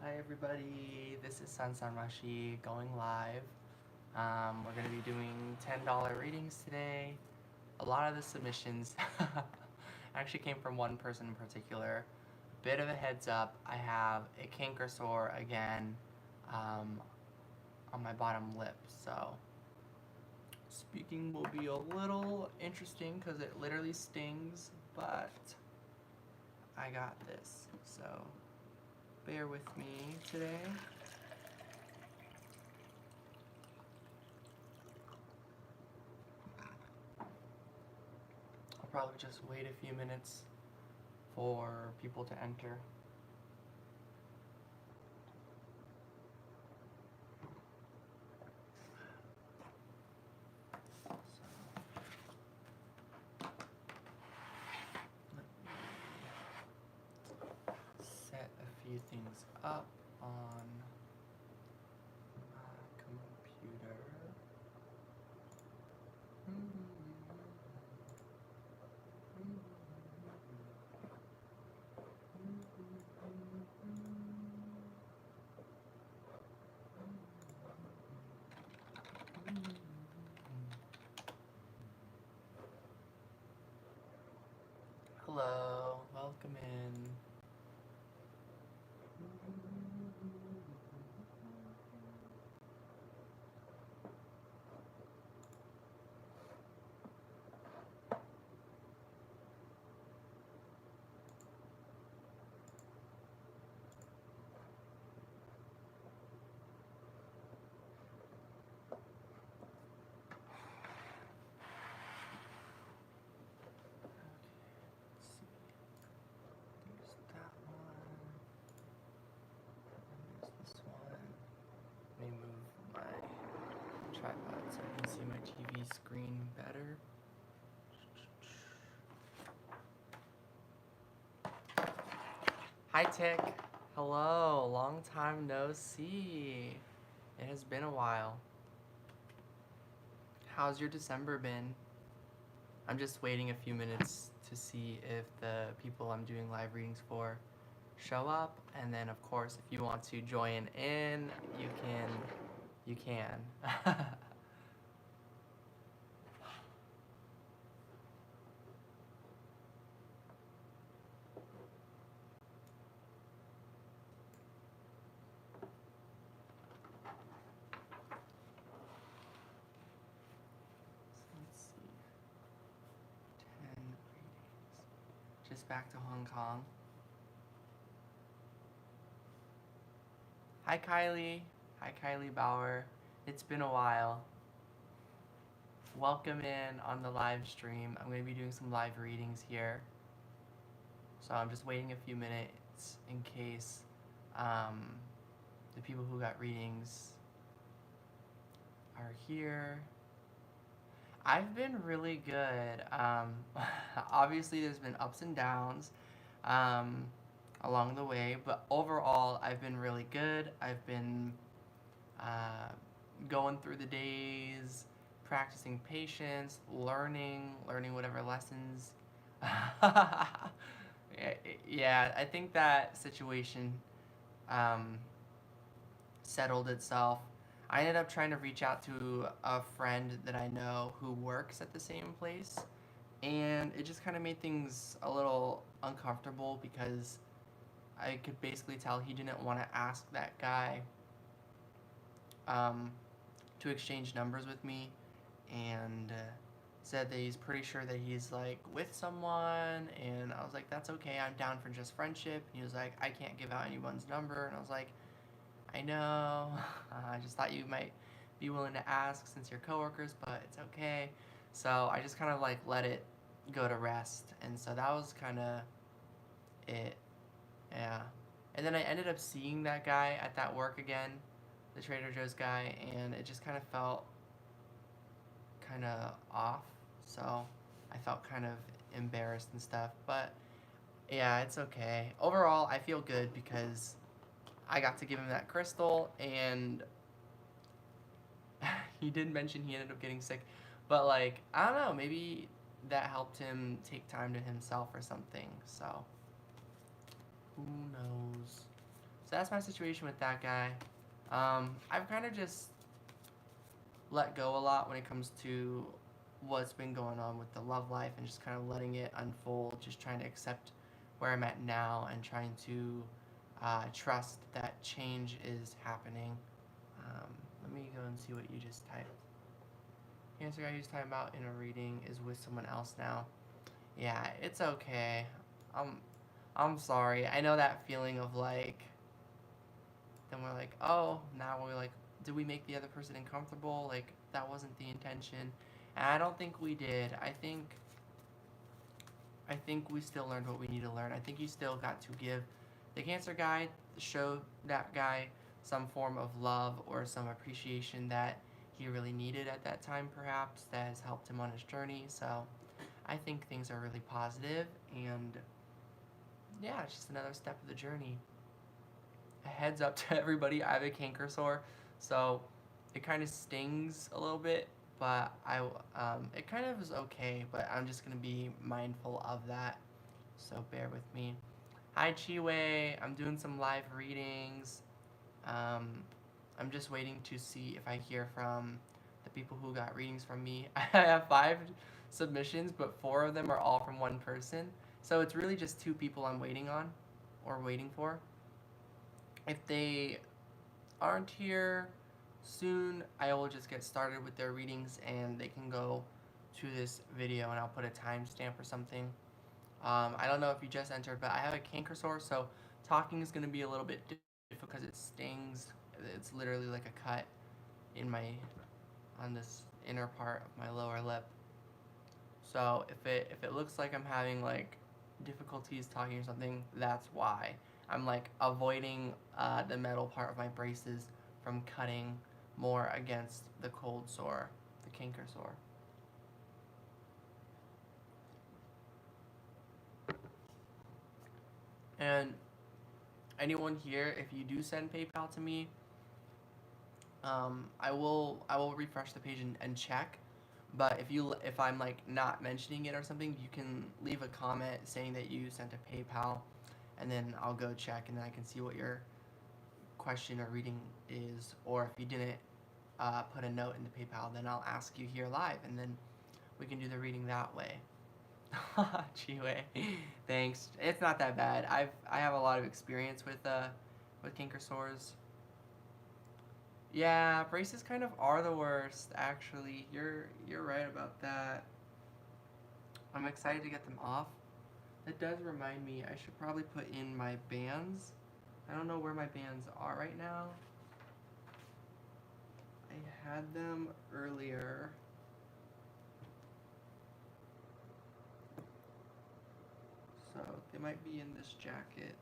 Hi everybody, this is San Rashi going live. We're going to be doing $10 readings today. A lot of the submissions actually came from one person in particular. Bit of a heads up, I have a canker sore again on my bottom lip, so speaking will be a little interesting because it literally stings, but I got this, so bear with me today. I'll probably just wait a few minutes for people to enter. Set a few things up on my computer. Hello, welcome in. Let me move my tripod so I can see my TV screen better. Hi Tick. Hello, long time no see. It has been a while. How's your December been? I'm just waiting a few minutes to see if the people I'm doing live readings for show up, and then of course if you want to join in, you can. Let's see. 10 readings. Just back to Hong Kong. Hi Kylie. Hi Kylie Bauer. It's been a while. Welcome in on the live stream. I'm going to be doing some live readings here. So I'm just waiting a few minutes in case the people who got readings are here. I've been really good. Obviously, there's been ups and downs along the way, but overall, I've been really good. I've been going through the days, practicing patience, learning whatever lessons. Yeah, I think that situation settled itself. I ended up trying to reach out to a friend that I know who works at the same place, and it just kind of made things a little uncomfortable because I could basically tell he didn't want to ask that guy to exchange numbers with me, and said that he's pretty sure that he's like with someone, and I was like, that's okay, I'm down for just friendship. And he was like, I can't give out anyone's number, and I was like, I know, I just thought you might be willing to ask since you're coworkers, but it's okay. So I just kind of like let it go to rest, and so that was kind of it, yeah. And then I ended up seeing that guy at that work again, the Trader Joe's guy, and it just kind of felt kind of off, so I felt kind of embarrassed and stuff, but yeah, it's okay. Overall, I feel good because I got to give him that crystal, and he did mention he ended up getting sick, but like, I don't know, maybe that helped him take time to himself or something, so who knows. So that's my situation with that guy. I've kind of just let go a lot when it comes to what's been going on with the love life and just kind of letting it unfold, just trying to accept where I'm at now and trying to trust that change is happening. Let me go and see what you just typed. The answer guy who's talking about in a reading is with someone else now. Yeah, it's okay. I'm I'm sorry. I know that feeling of like, then we're like, oh, now we're like, did we make the other person uncomfortable? Like, that wasn't the intention. And I don't think we did. I think we still learned what we need to learn. I think you still got to give the Cancer guy, show that guy some form of love or some appreciation that he really needed at that time, perhaps, that has helped him on his journey. So I think things are really positive, and yeah, it's just another step of the journey. A heads up to everybody, I have a canker sore, so it kind of stings a little bit, but it kind of is okay, but I'm just gonna be mindful of that, so bear with me. Hi Chiwei, I'm doing some live readings. Um, I'm just waiting to see if I hear from the people who got readings from me. I have 5 submissions, but 4 of them are all from one person, so it's really just 2 people I'm waiting on, or waiting for. If they aren't here soon, I will just get started with their readings and they can go to this video and I'll put a timestamp or something. I don't know if you just entered, but I have a canker sore, so talking is going to be a little bit difficult because it stings. It's literally like a cut in on this inner part of my lower lip. So if it looks like I'm having like difficulties talking or something, that's why. I'm like avoiding the metal part of my braces from cutting more against the cold sore, the canker sore. And anyone here, if you do send PayPal to me, I will refresh the page and check. But if I'm like not mentioning it or something, you can leave a comment saying that you sent a PayPal, and then I'll go check and then I can see what your question or reading is. Or if you didn't put a note in the PayPal, then I'll ask you here live, and then we can do the reading that way. Chiwe, thanks. It's not that bad. I have a lot of experience with canker sores. Yeah, braces kind of are the worst, actually. You're right about that. I'm excited to get them off. That does remind me, I should probably put in my bands. I don't know where my bands are right now. I had them earlier. So they might be in this jacket.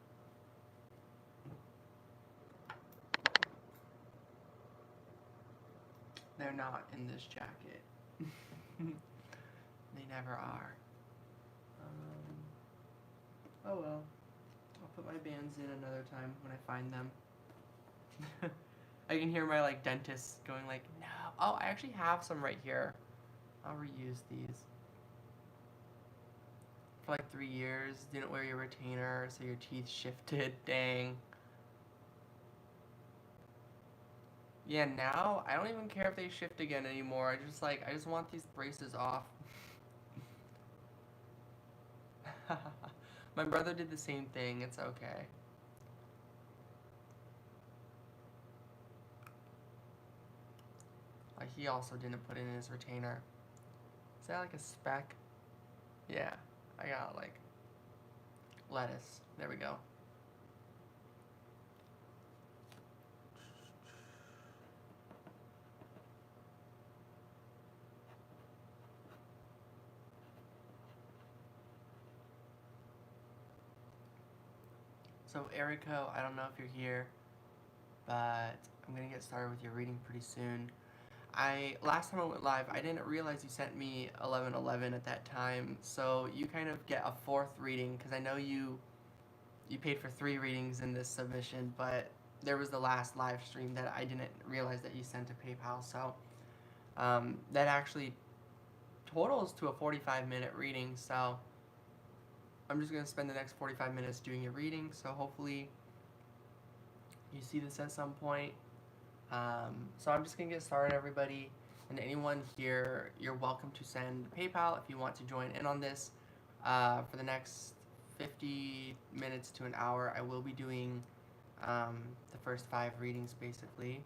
They're not in this jacket. They never are. Oh well. I'll put my bands in another time when I find them. I can hear my like dentist going like, no. Oh, I actually have some right here. I'll reuse these. For like 3 years, didn't wear your retainer, so your teeth shifted. Dang. Yeah, now I don't even care if they shift again anymore. I just want these braces off. My brother did the same thing. It's okay. Like he also didn't put in his retainer. Is that like a speck? Yeah, I got like lettuce. There we go. So Erico, I don't know if you're here, but I'm gonna get started with your reading pretty soon. Last time I went live, I didn't realize you sent me 1111 at that time, so you kind of get a 4th reading because I know you paid for 3 readings in this submission, but there was the last live stream that I didn't realize that you sent to PayPal, so that actually totals to a 45-minute reading. So I'm just gonna spend the next 45 minutes doing your reading. So hopefully you see this at some point. So I'm just going to get started, everybody. And anyone here, you're welcome to send PayPal if you want to join in on this. For the next 50 minutes to an hour, I will be doing the first 5 readings, basically.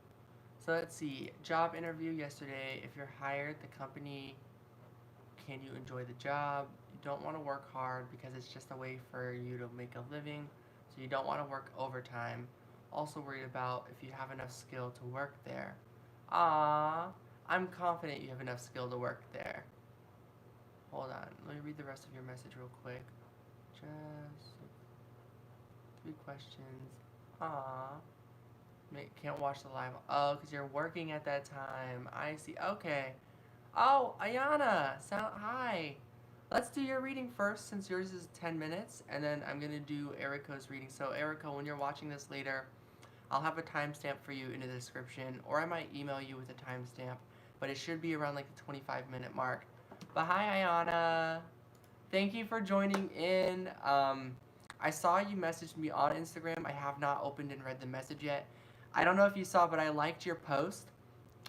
So let's see. Job interview yesterday. If you're hired, the company, can you enjoy the job? You don't want to work hard because it's just a way for you to make a living. So you don't want to work overtime. Also worried about if you have enough skill to work there. I'm confident you have enough skill to work there. Hold on, let me read the rest of your message real quick. Just 3 questions. Can't watch the live. Oh, because you're working at that time. I see. Okay. Oh, Ayana, hi. Let's do your reading first since yours is 10 minutes, and then I'm going to do Erica's reading. So, Erica, when you're watching this later, I'll have a timestamp for you in the description, or I might email you with a timestamp, but it should be around like the 25-minute mark. But hi, Ayana. Thank you for joining in. I saw you messaged me on Instagram. I have not opened and read the message yet. I don't know if you saw, but I liked your post.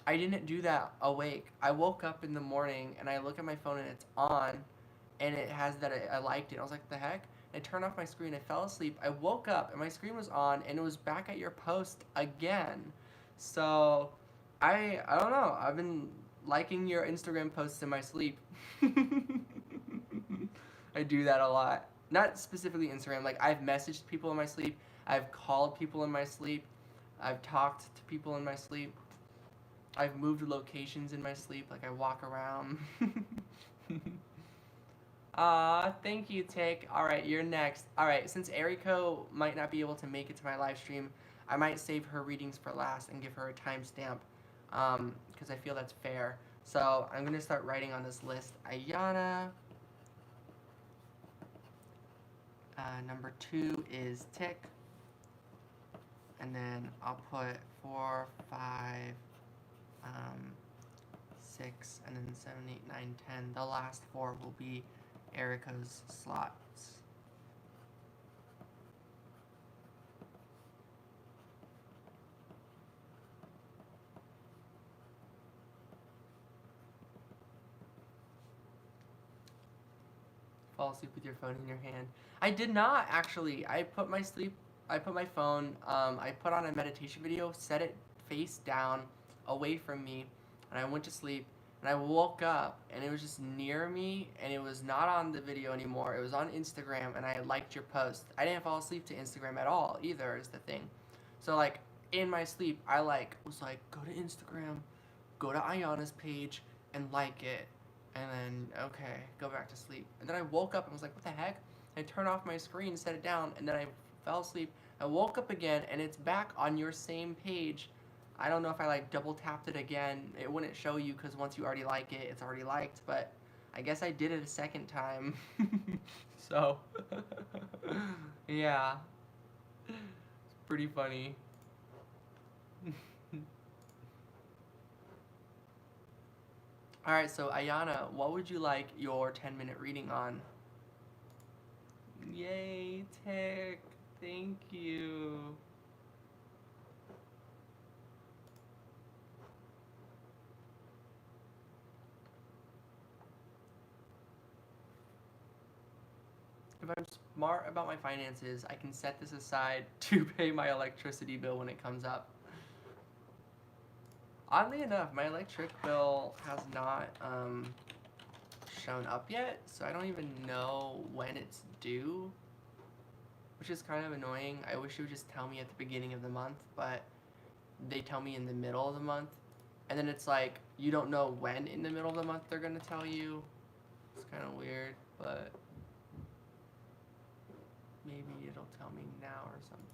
I didn't do that awake. I woke up in the morning and I look at my phone and it's on, and it has that I liked it. I was like, the heck? I turned off my screen. I fell asleep. I woke up and my screen was on and it was back at your post again. So I don't know. I've been liking your Instagram posts in my sleep. I do that a lot. Not specifically Instagram. Like, I've messaged people in my sleep. I've called people in my sleep. I've talked to people in my sleep. I've moved locations in my sleep. Like, I walk around. Thank you, Tick. Alright, you're next. Alright, since Eriko might not be able to make it to my live stream, I might save her readings for last and give her a timestamp. Because I feel that's fair. So, I'm going to start writing on this list. Ayana. Number 2 is Tick. And then I'll put 4, 5, 6, and then 7, 8, 9, 10. The last 4 will be Erica's slots. Fall asleep with your phone in your hand. I did not, actually. I put my phone, I put on a meditation video, set it face down, away from me, and I went to sleep, and I woke up, and it was just near me, and it was not on the video anymore. It was on Instagram, and I liked your post. I didn't fall asleep to Instagram at all, either, is the thing. So, like, in my sleep, I, was like, go to Instagram, go to Ayana's page, and like it. And then, okay, go back to sleep. And then I woke up and was like, what the heck? I turned off my screen, set it down, and then I fell asleep. I woke up again, and it's back on your same page. I don't know if I, double tapped it again. It wouldn't show you because once you already like it, it's already liked. But I guess I did it a second time. So, yeah. It's pretty funny. Alright, so Ayana, what would you like your 10-minute reading on? Yay, Tick. Thank you. If I'm smart about my finances, I can set this aside to pay my electricity bill when it comes up. Oddly enough, my electric bill has not shown up yet, so I don't even know when it's due, which is kind of annoying. I wish it would just tell me at the beginning of the month, but they tell me in the middle of the month, and then it's like, you don't know when in the middle of the month they're going to tell you. It's kind of weird, but maybe it'll tell me now or something.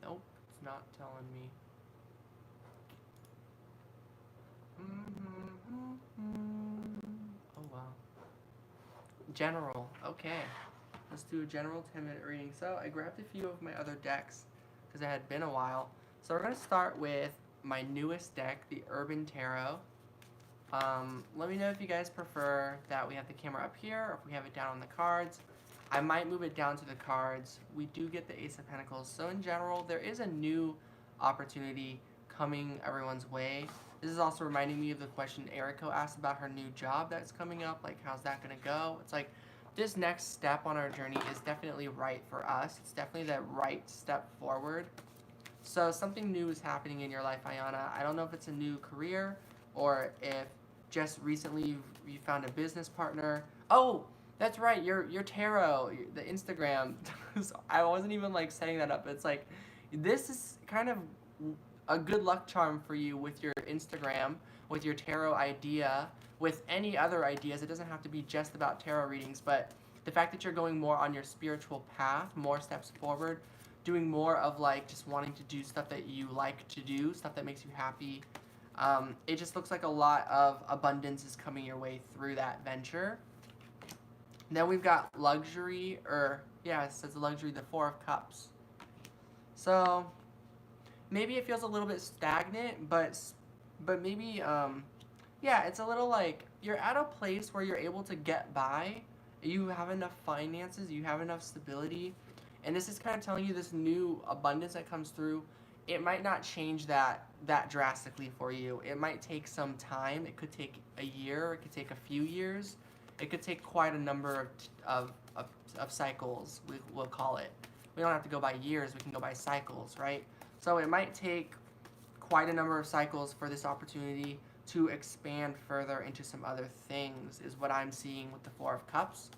Nope, it's not telling me. Oh, wow. General, okay. Let's do a general 10-minute reading. So I grabbed a few of my other decks because it had been a while. So we're going to start with my newest deck, the Urban Tarot. Let me know if you guys prefer that we have the camera up here or if we have it down on the cards. I might move it down to the cards. We do get the Ace of Pentacles. So in general, there is a new opportunity coming everyone's way. This is also reminding me of the question Eriko asked about her new job that's coming up. Like, how's that going to go? It's like, this next step on our journey is definitely right for us. It's definitely the right step forward. So something new is happening in your life, Ayana. I don't know if it's a new career or if just recently you found a business partner. Oh, that's right. Your tarot, the Instagram. I wasn't even like setting that up. It's like this is kind of a good luck charm for you with your Instagram, with your tarot idea, with any other ideas. It doesn't have to be just about tarot readings, but the fact that you're going more on your spiritual path, more steps forward, doing more of like just wanting to do stuff that you like to do, stuff that makes you happy. It just looks like a lot of abundance is coming your way through that venture. Then we've got luxury, or yeah, it says luxury, the Four of Cups. So maybe it feels a little bit stagnant, but maybe yeah, it's a little like you're at a place where you're able to get by. You have enough finances, you have enough stability, and this is kind of telling you this new abundance that comes through. It might not change that drastically for you. It might take some time. It could take a year. It could take a few years. It could take quite a number of cycles, we'll call it. We don't have to go by years. We can go by cycles, right? So it might take quite a number of cycles for this opportunity to expand further into some other things, is what I'm seeing with the Four of Cups.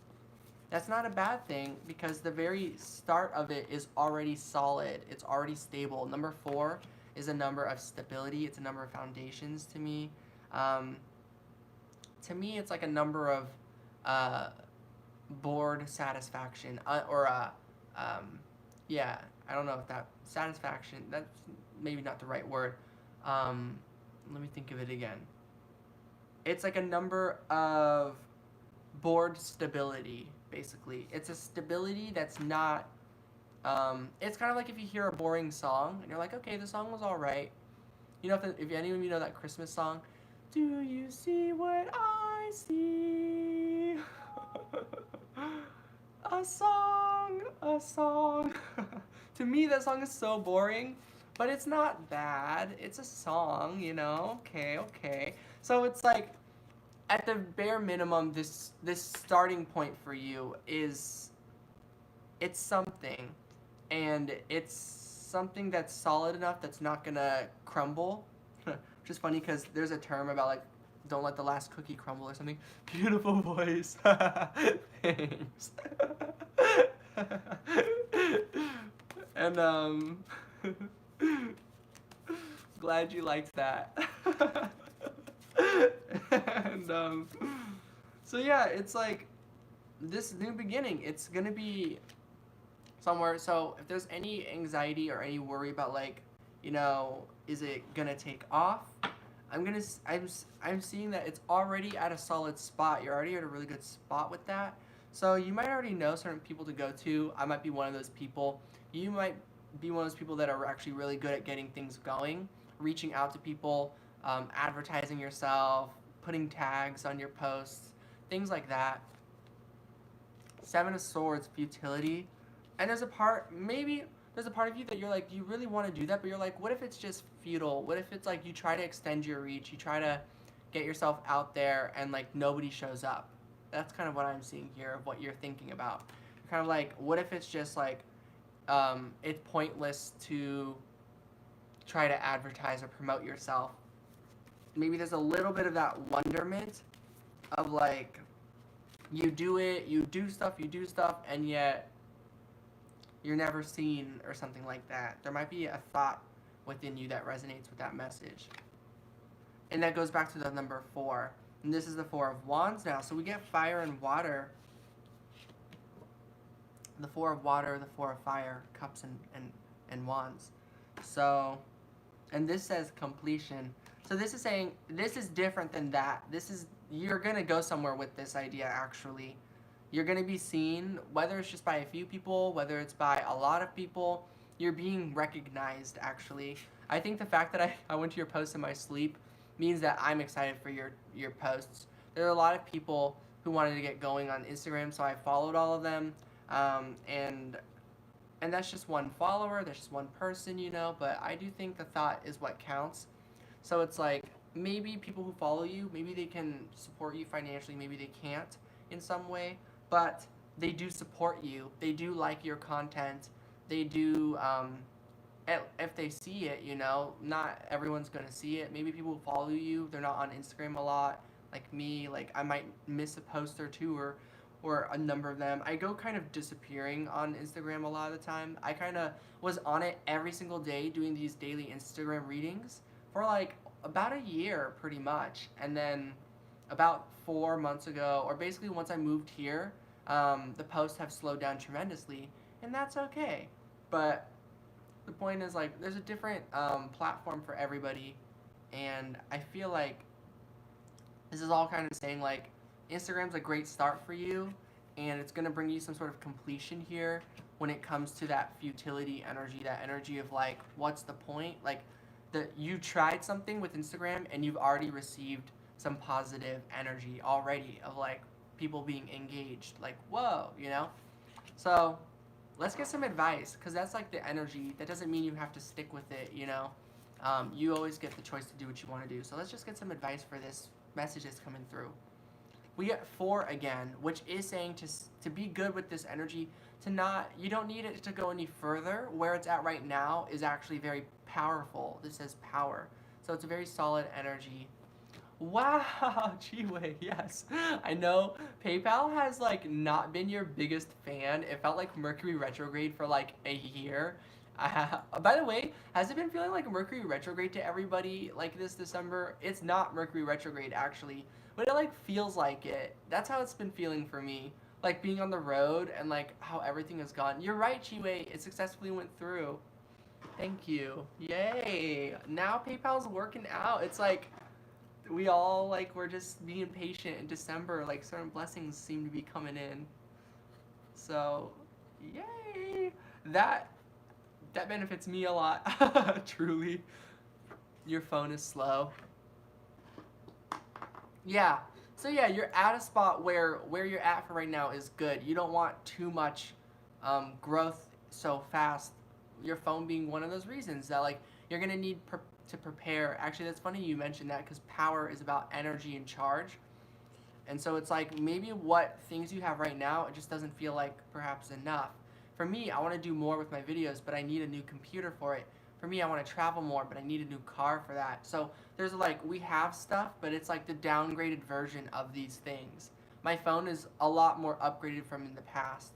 That's not a bad thing because the very start of it is already solid. It's already stable. Number 4 is a number of stability. It's a number of foundations to me. To me, it's like a number of bored satisfaction yeah, I don't know if that satisfaction, that's maybe not the right word. Let me think of it again. It's like a number of bored stability, basically. It's a stability that's not, it's kind of like if you hear a boring song and you're like, okay, the song was all right. You know, if any of you know that Christmas song, do you see what I see? A song, a song. To me, that song is so boring, but it's not bad. It's a song, you know? Okay, okay. So it's like, at the bare minimum, this starting point for you is, it's something, and it's something that's solid enough that's not gonna crumble. Which is funny because there's a term about like, don't let the last cookie crumble or something. Beautiful voice. Thanks. And glad you liked that. And so yeah, it's like this new beginning. It's gonna be somewhere. So if there's any anxiety or any worry about like, you know, is it gonna take off? I'm seeing that it's already at a solid spot. You're already at a really good spot with that. So you might already know certain people to go to. I might be one of those people. You might be one of those people that are actually really good at getting things going, reaching out to people, advertising yourself, putting tags on your posts, things like that. 7 of Swords, futility. And there's a part of you that you're like, you really want to do that, but you're like, what if it's just futile? What if it's like you try to extend your reach, you try to get yourself out there and like nobody shows up? That's kind of what I'm seeing here of what you're thinking about. You're kind of like, what if it's just like, it's pointless to try to advertise or promote yourself? Maybe there's a little bit of that wonderment of like, you do stuff, and yet you're never seen or something like that. There might be a thought within you that resonates with that message. And that goes back to the number 4. And this is the 4 of Wands now. So we get fire and water. The 4 of water, the 4 of fire, cups and wands. So, and this says completion. So this is saying, this is different than that. This is, you're going to go somewhere with this idea actually. You're going to be seen, whether it's just by a few people, whether it's by a lot of people, you're being recognized actually. I think the fact that I went to your post in my sleep means that I'm excited for your posts. There are a lot of people who wanted to get going on Instagram, so I followed all of them. And that's just one follower, that's just one person, you know, but I do think the thought is what counts. So it's like maybe people who follow you, maybe they can support you financially, maybe they can't in some way, but they do support you. They do like your content. They do, if they see it, you know, not everyone's going to see it. Maybe people who follow you, they're not on Instagram a lot, like me. Like I might miss a post or two, or a number of them. I go kind of disappearing on Instagram a lot of the time. I kind of was on it every single day doing these daily Instagram readings for like about a year pretty much. And then about 4 months ago, or basically once I moved here, the posts have slowed down tremendously, and that's okay. But the point is, like, there's a different platform for everybody, and I feel like this is all kind of saying, like, Instagram's a great start for you, and it's going to bring you some sort of completion here when it comes to that futility energy, that energy of, like, what's the point? Like, you tried something with Instagram, and you've already received some positive energy already of, like, people being engaged. Like, whoa, you know? So, let's get some advice, because that's, like, the energy. That doesn't mean you have to stick with it, you know? You always get the choice to do what you want to do. So let's just get some advice for this message that's coming through. We get 4 again, which is saying to be good with this energy, to not, you don't need it to go any further. Where it's at right now is actually very powerful. This says power. So it's a very solid energy. Wow, Chiwei, yes. I know PayPal has like not been your biggest fan. It felt like Mercury retrograde for like a year. By the way, has it been feeling like Mercury retrograde to everybody like this December? It's not Mercury retrograde actually, but it like feels like it. That's how it's been feeling for me. Like being on the road and like how everything has gone. You're right, Chiwei. It successfully went through. Thank you. Yay. Now PayPal's working out. It's like we all like we're just being patient in December. Like certain blessings seem to be coming in. So, yay! That benefits me a lot. Truly, your phone is slow. Yeah. So yeah, you're at a spot where you're at for right now is good. You don't want too much growth so fast. Your phone being one of those reasons that like you're gonna need to prepare. Actually, that's funny you mentioned that because power is about energy and charge. And so it's like maybe what things you have right now, it just doesn't feel like perhaps enough. For me, I want to do more with my videos, but I need a new computer for it. For me, I want to travel more, but I need a new car for that. So there's like, we have stuff, but it's like the downgraded version of these things. My phone is a lot more upgraded from in the past.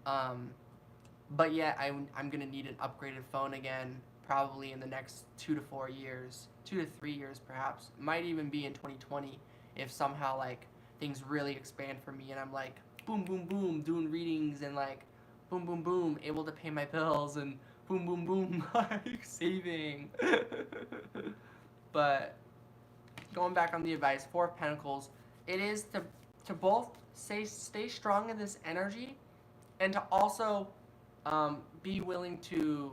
But yet, I'm going to need an upgraded phone again, probably in the next 2 to 4 years. 2 to 3 years, perhaps. Might even be in 2020 if somehow, like, things really expand for me and I'm like, boom, boom, boom, doing readings and like, boom, boom, boom, able to pay my bills and boom, boom, boom, like saving. But going back on the advice, 4 of Pentacles, it is to both stay strong in this energy and to also be willing to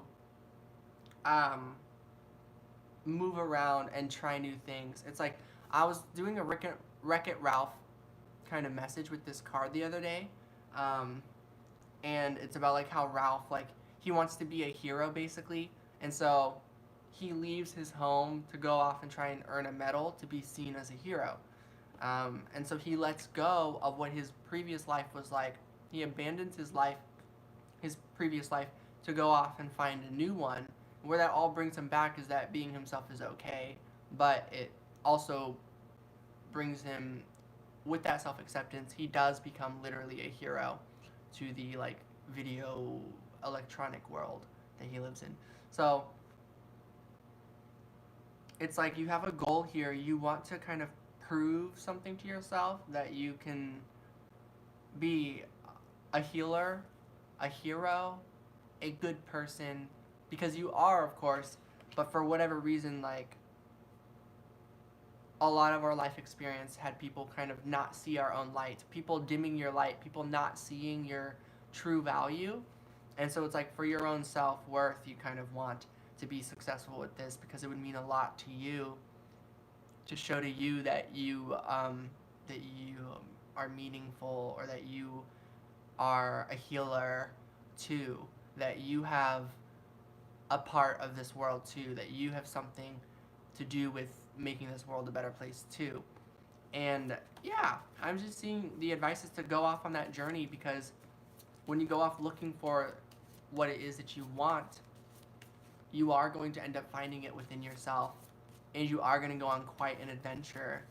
move around and try new things. It's like I was doing a Wreck-It Ralph kind of message with this card the other day, and it's about like how Ralph, like, he wants to be a hero basically, and so he leaves his home to go off and try and earn a medal to be seen as a hero, and so he lets go of what his previous life was like. He abandons his previous life to go off and find a new one. Where that all brings him back is that being himself is okay, but it also brings him, with that self-acceptance, he does become literally a hero to the like video electronic world that he lives in. So it's like you have a goal here. You want to kind of prove something to yourself, that you can be a healer, a hero, a good person, because you are, of course, but for whatever reason, like, a lot of our life experience had people kind of not see our own light, people dimming your light, people not seeing your true value. And so it's like for your own self-worth, you kind of want to be successful with this because it would mean a lot to you to show to you that you are meaningful, or that you are a healer too, that you have a part of this world too, that you have something to do with making this world a better place too. And yeah, I'm just seeing the advice is to go off on that journey, because when you go off looking for what it is that you want, you are going to end up finding it within yourself, and you are going to go on quite an adventure.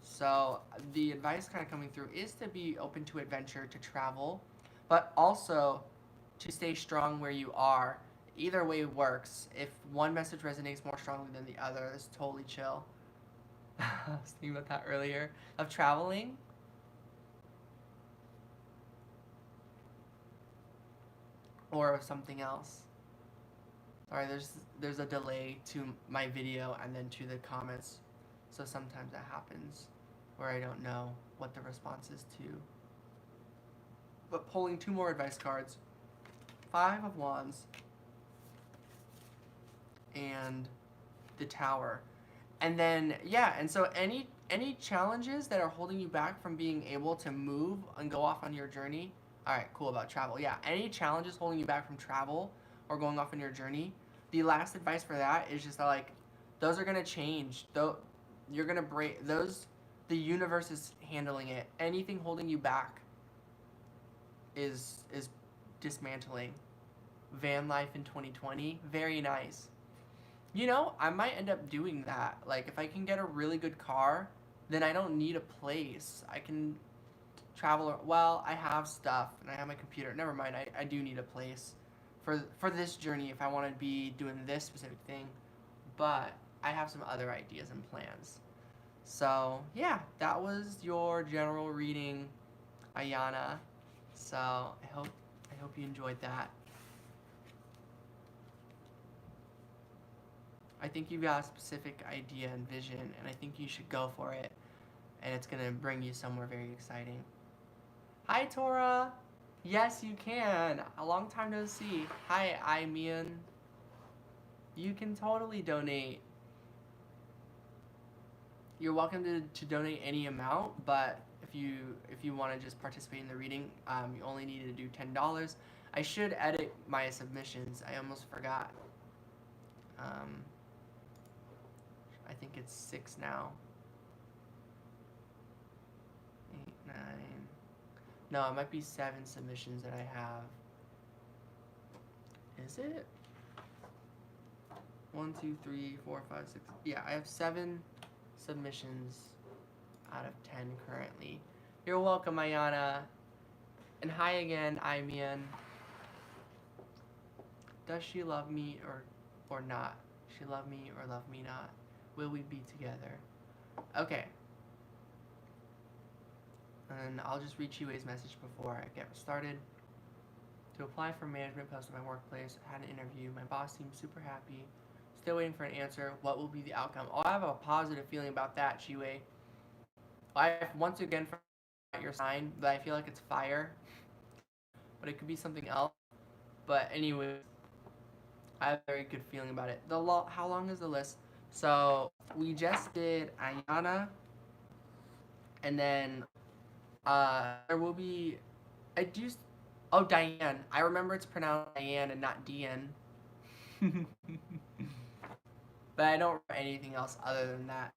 So the advice kind of coming through is to be open to adventure, to travel, but also to stay strong where you are. Either way works. If one message resonates more strongly than the other, it's totally chill. I was thinking about that earlier, of traveling. Or of something else. Sorry, there's a delay to my video and then to the comments. So sometimes that happens where I don't know what the response is to. But pulling 2 more advice cards. 5 of Wands. And the Tower. And then, yeah, and so any challenges that are holding you back from being able to move and go off on your journey. Alright, cool, about travel. Yeah, any challenges holding you back from travel or going off on your journey, the last advice for that is just that, like, those are going to change. Though you're going to break those, the universe is handling it. Anything holding you back is dismantling. Van life in 2020, very nice. You know, I might end up doing that. Like, if I can get a really good car, then I don't need a place. I can travel. Well, I have stuff, and I have my computer. Never mind, I do need a place for this journey if I want to be doing this specific thing. But I have some other ideas and plans. So, yeah, that was your general reading, Ayana. So, I hope you enjoyed that. I think you've got a specific idea and vision, and I think you should go for it. And it's going to bring you somewhere very exciting. Hi, Tora! Yes, you can. A long time no see. Hi, Imian. You can totally donate. You're welcome to donate any amount, but if you want to just participate in the reading, you only need to do $10. I should edit my submissions. I almost forgot. I think it's 6 now. 8, 9. No, it might be 7 submissions that I have. Is it? 1, 2, 3, 4, 5, 6. Yeah, I have 7 submissions out of 10 currently. You're welcome, Ayana. And hi again, Imian. Does she love me or not? She love me or love me not? Will we be together? Okay. And I'll just read Chiwe's message before I get started. To apply for management post at my workplace, I had an interview. My boss seemed super happy. Still waiting for an answer. What will be the outcome? Oh, I have a positive feeling about that, Chiwe. I once again forgot your sign, but I feel like it's fire. But it could be something else. But anyway, I have a very good feeling about it. How long is the list? So we just did Ayana, and then there will be Diane. I remember it's pronounced Diane and not Diane. But I don't remember anything else other than that.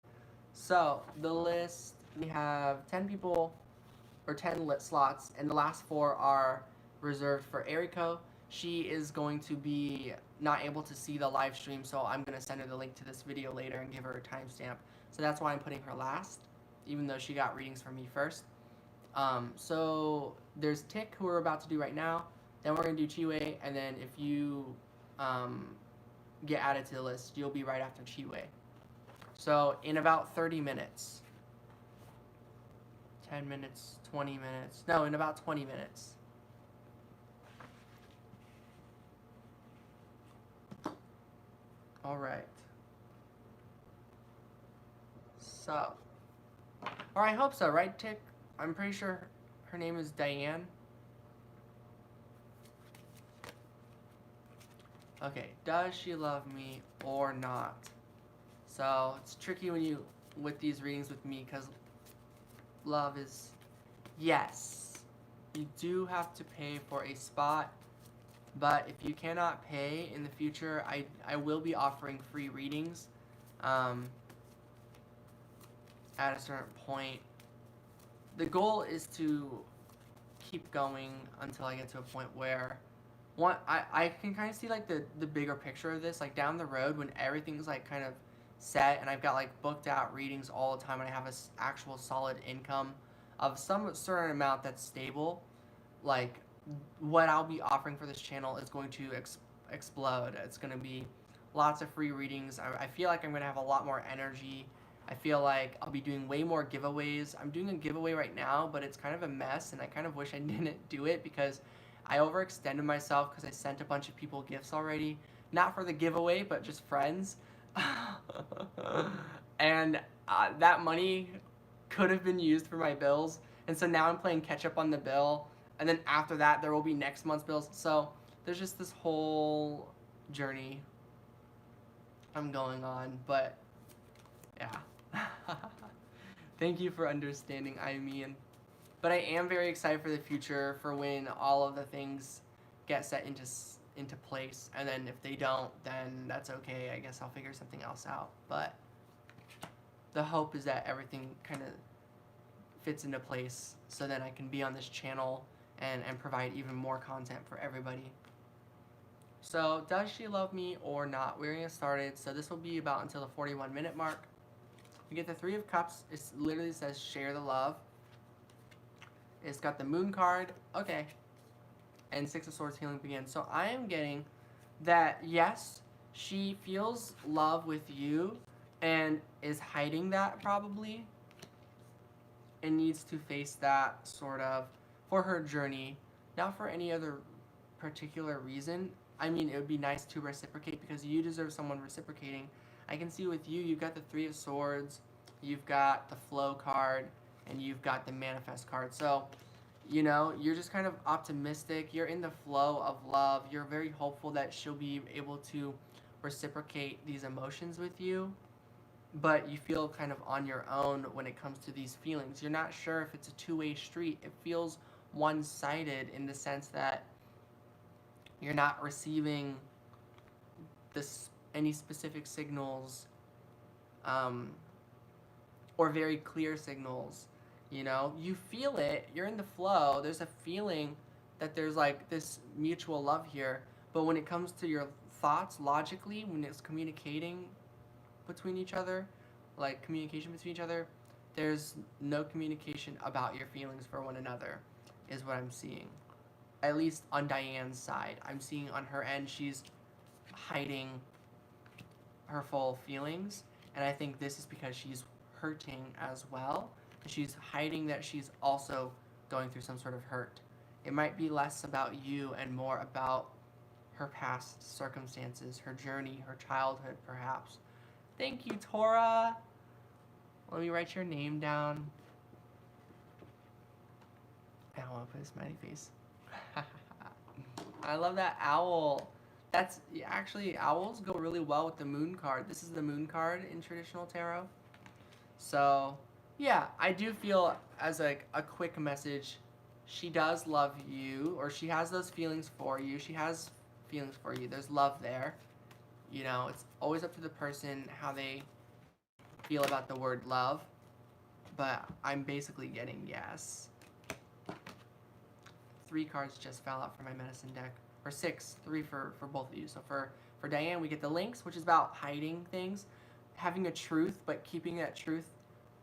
So the list, we have 10 people or 10 slots, and the last 4 are reserved for Eriko. She is going to be not able to see the live stream, so I'm going to send her the link to this video later and give her a timestamp. So that's why I'm putting her last, even though she got readings from me first. So there's Tick, who we're about to do right now. Then we're going to do Chiwe, and then if you get added to the list, you'll be right after Chiwe. So in about 30 minutes, 10 minutes, 20 minutes, no, in about 20 minutes. All right. So, or I hope so, right, Tick? I'm pretty sure her name is Diane. Okay, does she love me or not? So, it's tricky with these readings with me, because love is yes. You do have to pay for a spot, but if you cannot pay in the future, I will be offering free readings um, at a certain point. The goal is to keep going until I get to a point where I can kind of see like the bigger picture of this, like down the road when everything's like kind of set and I've got like booked out readings all the time and I have a actual solid income of some certain amount that's stable. Like what I'll be offering for this channel is going to explode. It's going to be lots of free readings. I feel like I'm going to have a lot more energy. I feel like I'll be doing way more giveaways. I'm doing a giveaway right now, but it's kind of a mess, and I kind of wish I didn't do it because I overextended myself because I sent a bunch of people gifts already. Not for the giveaway, but just friends. And that money could have been used for my bills. And so now I'm playing catch up on the bill. And then after that, there will be next month's bills. So there's just this whole journey I'm going on. But yeah. Thank you for understanding, I mean. But I am very excited for the future, for when all of the things get set into place. And then if they don't, then that's okay. I guess I'll figure something else out. But the hope is that everything kind of fits into place so that I can be on this channel and provide even more content for everybody. So, does she love me or not? We're going to get started. So this will be about until the 41-minute mark. We get the Three of Cups. It literally says share the love. It's got the Moon card. Okay. And Six of Swords, healing begins. So I am getting that, yes, she feels love with you and is hiding that probably and needs to face that sort of for her journey, not for any other particular reason. I mean, it would be nice to reciprocate because you deserve someone reciprocating. I can see with you, you've got the Three of Swords, you've got the Flow card, and you've got the Manifest card. So, you know, you're just kind of optimistic. You're in the flow of love. You're very hopeful that she'll be able to reciprocate these emotions with you. But you feel kind of on your own when it comes to these feelings. You're not sure if it's a two-way street. It feels one-sided in the sense that you're not receiving any specific signals or very clear signals. You know, you feel it. You're in the flow. There's a feeling that there's like this mutual love here. But when it comes to your thoughts logically, when it's communicating between each other, like communication between each other, there's no communication about your feelings for one another, is what I'm seeing. At least on Diane's side. I'm seeing on her end, she's hiding her full feelings, and I think this is because she's hurting as well. She's hiding that she's also going through some sort of hurt. It might be less about you and more about her past circumstances, her journey, her childhood, perhaps. Thank you, Tora. Let me write your name down. I don't want to put a smiley face. I love that owl. That's actually, owls go really well with the Moon card. This is the Moon card in traditional tarot. So, yeah, I do feel as a quick message, she does love you, or she has those feelings for you. She has feelings for you. There's love there. You know, it's always up to the person how they feel about the word love. But I'm basically getting yes. 3 cards just fell out from my medicine deck. Or 6, 3 for both of you. So for Diane, we get the Lynx, which is about hiding things. Having a truth, but keeping that truth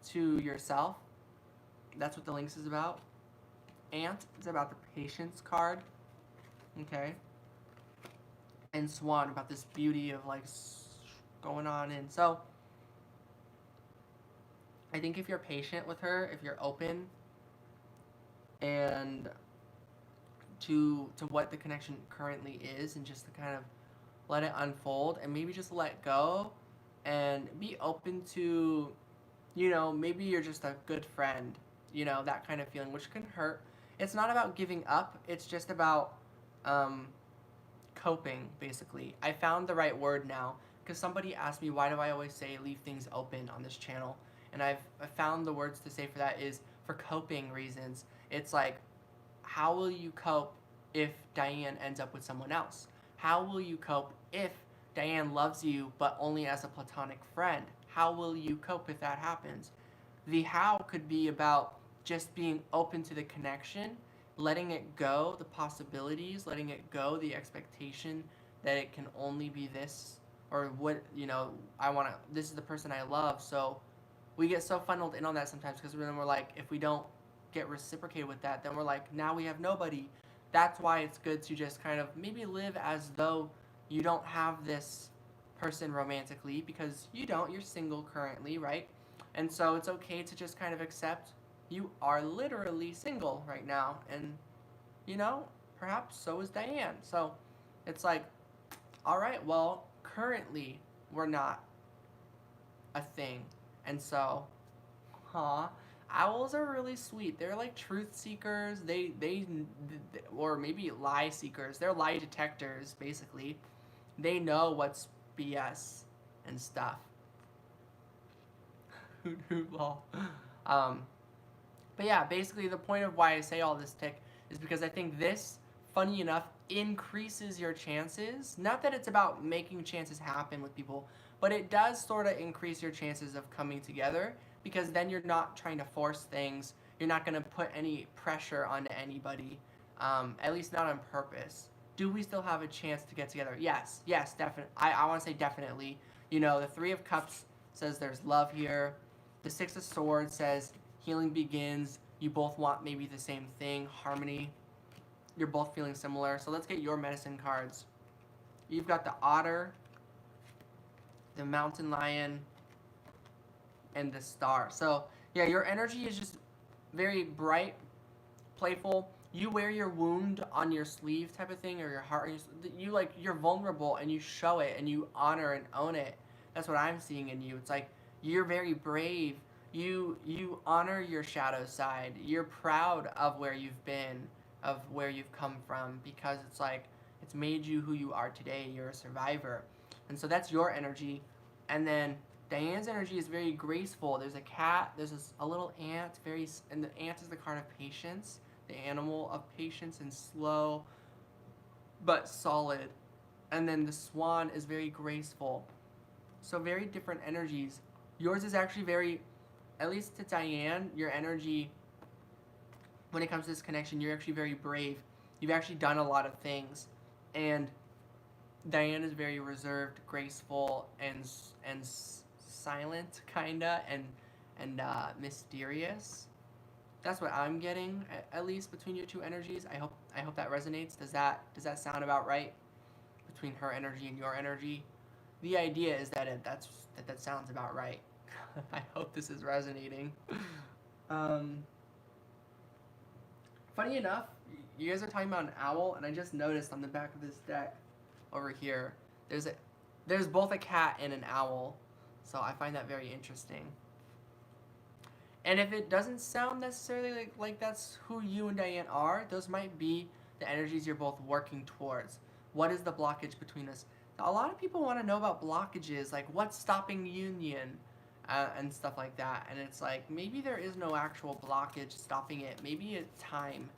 to yourself. That's what the Lynx is about. Ant is about the Patience card. Okay. And Swan about this beauty of like going on. And so I think if you're patient with her, if you're open and to what the connection currently is, and just to kind of let it unfold and maybe just let go and be open to, you know, maybe you're just a good friend, you know, that kind of feeling, which can hurt. It's not about giving up. It's just about coping, basically. I found the right word now because somebody asked me, why do I always say leave things open on this channel? And I found the words to say for that is for coping reasons. It's like, how will you cope if Diane ends up with someone else? How will you cope if Diane loves you but only as a platonic friend? How will you cope if that happens? The how could be about just being open to the connection, letting it go, the possibilities, letting it go, the expectation that it can only be this, or what, this is the person I love. So we get so funneled in on that sometimes, because then we're like, if we don't get reciprocated with that, then we're like, now we have nobody. That's why it's good to just kind of maybe live as though you don't have this person romantically, because you don't, you're single currently, right? And so it's okay to just kind of accept you are literally single right now. And, perhaps so is Diane. So it's like, all right, well, currently we're not a thing. And so, owls are really sweet. They're like truth seekers. Or maybe lie seekers. They're lie detectors, basically. They know what's BS and stuff. Lol. But yeah, basically the point of why I say all this, Tick, is because I think this, funny enough, increases your chances. Not that it's about making chances happen with people, but it does sort of increase your chances of coming together, because then you're not trying to force things. You're not going to put any pressure onto anybody, at least not on purpose. Do we still have a chance to get together? Yes, definitely. I want to say definitely. The Three of Cups says there's love here. The Six of Swords says healing begins. You both want maybe the same thing, harmony. You're both feeling similar. So let's get your medicine cards. You've got the Otter, the Mountain Lion, and the Star. So yeah, your energy is just very bright, playful. You wear your wound on your sleeve type of thing, or your heart. You're vulnerable, and you show it, and you honor and own it. That's what I'm seeing in you. It's like you're very brave. You honor your shadow side. You're proud of where you've been, of where you've come from, because it's like it's made you who you are today. You're a survivor. And so that's your energy. And then Diane's energy is very graceful. There's a cat, there's a little ant, and the ant is the card of patience, the animal of patience and slow but solid. And then the swan is very graceful. So very different energies. Yours is actually very, at least to Diane, your energy, when it comes to this connection, you're actually very brave. You've actually done a lot of things. And Diane is very reserved, graceful, and silent, kinda, and mysterious. That's what I'm getting, at least between your two energies. I hope that resonates. Does that sound about right? Between her energy and your energy. The idea is that that sounds about right. I hope this is resonating. Funny enough, you guys are talking about an owl, and I just noticed on the back of this deck over here, there's both a cat and an owl. So I find that very interesting. And if it doesn't sound necessarily like that's who you and Diane are, those might be the energies you're both working towards. What is the blockage between us? A lot of people want to know about blockages, like what's stopping union, and stuff like that. And it's like, maybe there is no actual blockage stopping it. Maybe time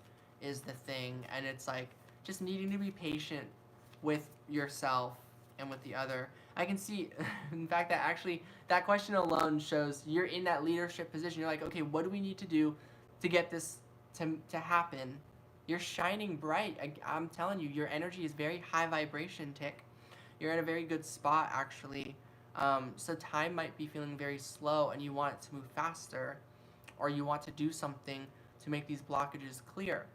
is the thing. And it's like just needing to be patient with yourself and with the other. I can see, in fact, that question alone shows you're in that leadership position. You're like, okay, what do we need to do to get this to happen? You're shining bright. I'm telling you, your energy is very high vibration, Tick. You're in a very good spot, actually. So time might be feeling very slow, and you want it to move faster, or you want to do something to make these blockages clear.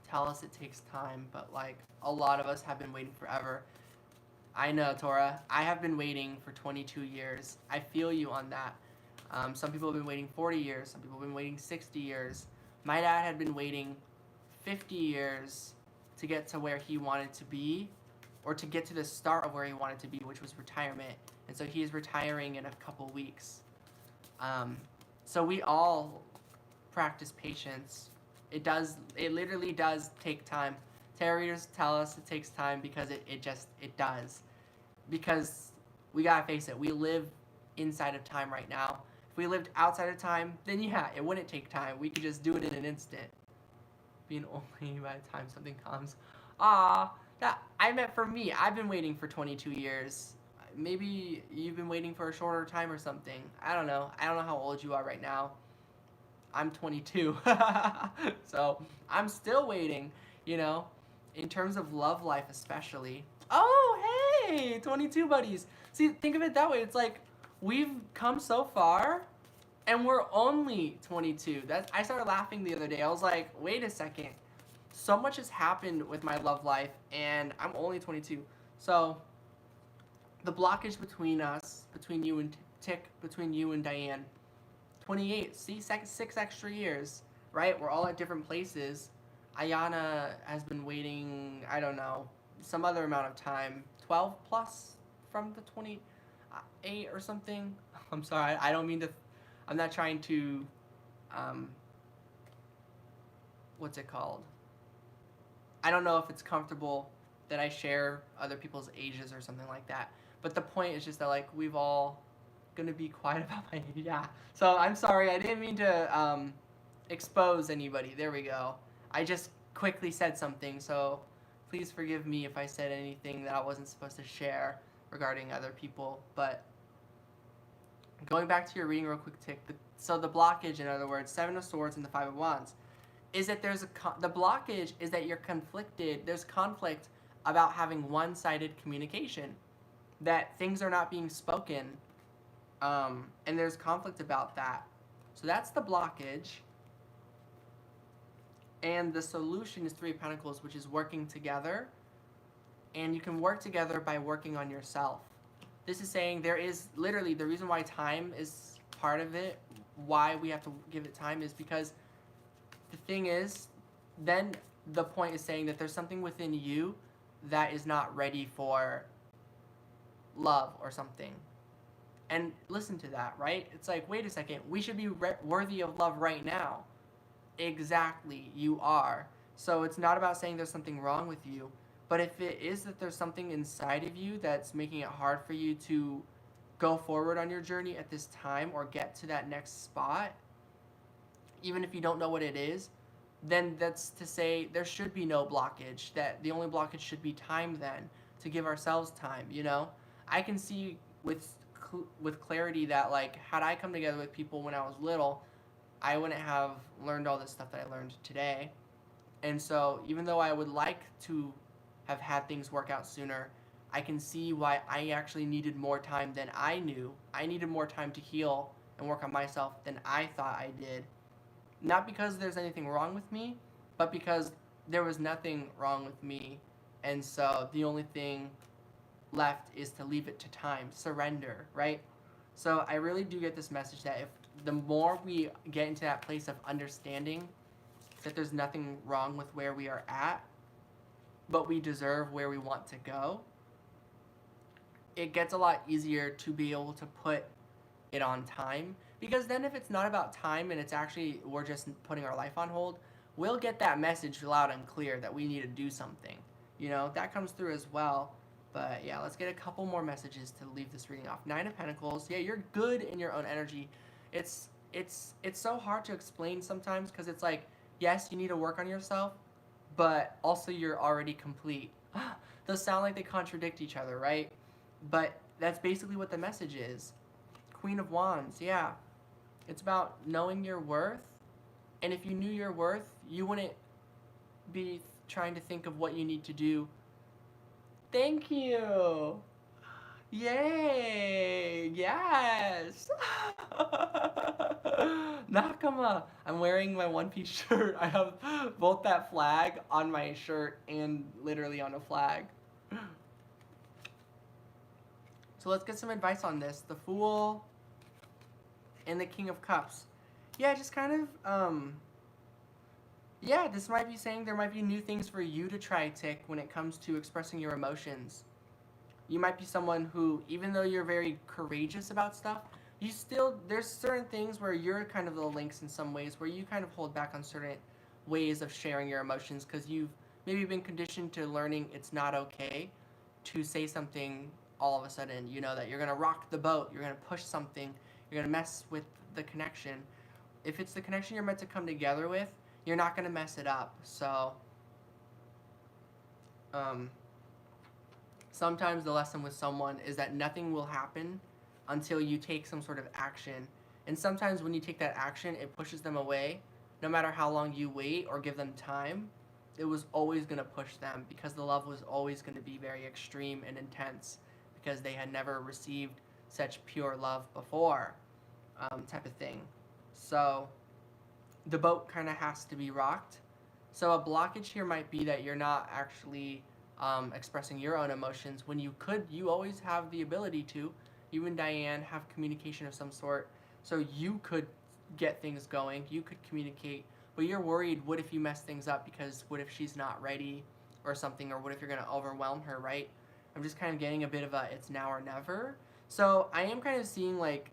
Tell us it takes time, but like a lot of us have been waiting forever. I know, Tora. I have been waiting for 22 years. I feel you on that. Some people have been waiting 40 years. Some people have been waiting 60 years. My dad had been waiting 50 years to get to where he wanted to be, or to get to the start of where he wanted to be, which was retirement. And so he is retiring in a couple weeks. So we all practice patience. It literally does take time. Tarot readers tell us it takes time because it does. Because we gotta face it, we live inside of time right now. If we lived outside of time, then yeah, it wouldn't take time. We could just do it in an instant. being only by the time something comes. Ah, that I meant for me. I've been waiting for 22 years. Maybe you've been waiting for a shorter time or something. I don't know. I don't know how old you are right now. I'm 22. So I'm still waiting, you know, in terms of love life, especially. Oh, hey, 22 buddies. See, think of it that way. It's like we've come so far and we're only 22. I started laughing the other day. I was like, wait a second. So much has happened with my love life and I'm only 22. So the blockage between us, between you and Tick, between you and Diane, 28. See, 6 extra years, right? We're all at different places. Ayana has been waiting, I don't know, some other amount of time, 12 plus from the 28 or something. I'm sorry, I don't mean to, I'm not trying to, what's it called? I don't know if it's comfortable that I share other people's ages or something like that. But the point is just that, like, we've all gonna be quiet about my age. Yeah. So I'm sorry, I didn't mean to expose anybody. There we go. I just quickly said something, so please forgive me if I said anything that I wasn't supposed to share regarding other people. But going back to your reading real quick, Tick. So the blockage, in other words, 7 of Swords and the 5 of Wands, is that there's the blockage is that you're conflicted. There's conflict about having one-sided communication, that things are not being spoken, and there's conflict about that. So that's the blockage. And the solution is 3 of Pentacles, which is working together. And you can work together by working on yourself. This is saying there is literally the reason why time is part of it, why we have to give it time, is because the thing is, then the point is saying that there's something within you that is not ready for love or something. And listen to that, right? It's like, wait a second, we should be worthy of love right now. Exactly, you are. So it's not about saying there's something wrong with you, but if it is that there's something inside of you that's making it hard for you to go forward on your journey at this time or get to that next spot, even if you don't know what it is, then that's to say there should be no blockage. That the only blockage should be time then, to give ourselves time, you know? I can see with clarity that, like, had I come together with people when I was little, I wouldn't have learned all this stuff that I learned today. And so even though I would like to have had things work out sooner, I can see why I actually needed more time than I knew. I needed more time to heal and work on myself than I thought I did. Not because there's anything wrong with me, but because there was nothing wrong with me. And so the only thing left is to leave it to time, surrender, right? So I really do get this message that if the more we get into that place of understanding that there's nothing wrong with where we are at, but we deserve where we want to go, it gets a lot easier to be able to put it on time. Because then if it's not about time and it's actually we're just putting our life on hold, we'll get that message loud and clear that we need to do something. You know, that comes through as well. But yeah, let's get a couple more messages to leave this reading off. 9 of Pentacles. Yeah, you're good in your own energy. It's so hard to explain sometimes because it's like, yes, you need to work on yourself, but also you're already complete. Those sound like they contradict each other, right? But that's basically what the message is. Queen of Wands, yeah. It's about knowing your worth. And if you knew your worth, you wouldn't be trying to think of what you need to do. Thank you. Yay. Yes. Nakama. I'm wearing my one-piece shirt. I have both that flag on my shirt and literally on a flag. So let's get some advice on this. The Fool and the King of Cups. Yeah, just kind of, yeah, this might be saying there might be new things for you to try, Tick, when it comes to expressing your emotions. You might be someone who, even though you're very courageous about stuff, you still, there's certain things where you're kind of the lynx in some ways, where you kind of hold back on certain ways of sharing your emotions because you've maybe been conditioned to learning it's not okay to say something all of a sudden, you know, that you're going to rock the boat, you're going to push something, you're going to mess with the connection. If it's the connection you're meant to come together with, you're not going to mess it up. So sometimes the lesson with someone is that nothing will happen until you take some sort of action. And sometimes when you take that action, it pushes them away. No matter how long you wait or give them time, it was always going to push them, because the love was always going to be very extreme and intense, because they had never received such pure love before, type of thing. So the boat kind of has to be rocked. So a blockage here might be that you're not actually expressing your own emotions when you always have the ability to. You and Diane have communication of some sort, so you could get things going, you could communicate, but you're worried, what if you mess things up, because what if she's not ready or something, or what if you're going to overwhelm her, right? I'm just kind of getting a bit of a it's now or never. So I am kind of seeing like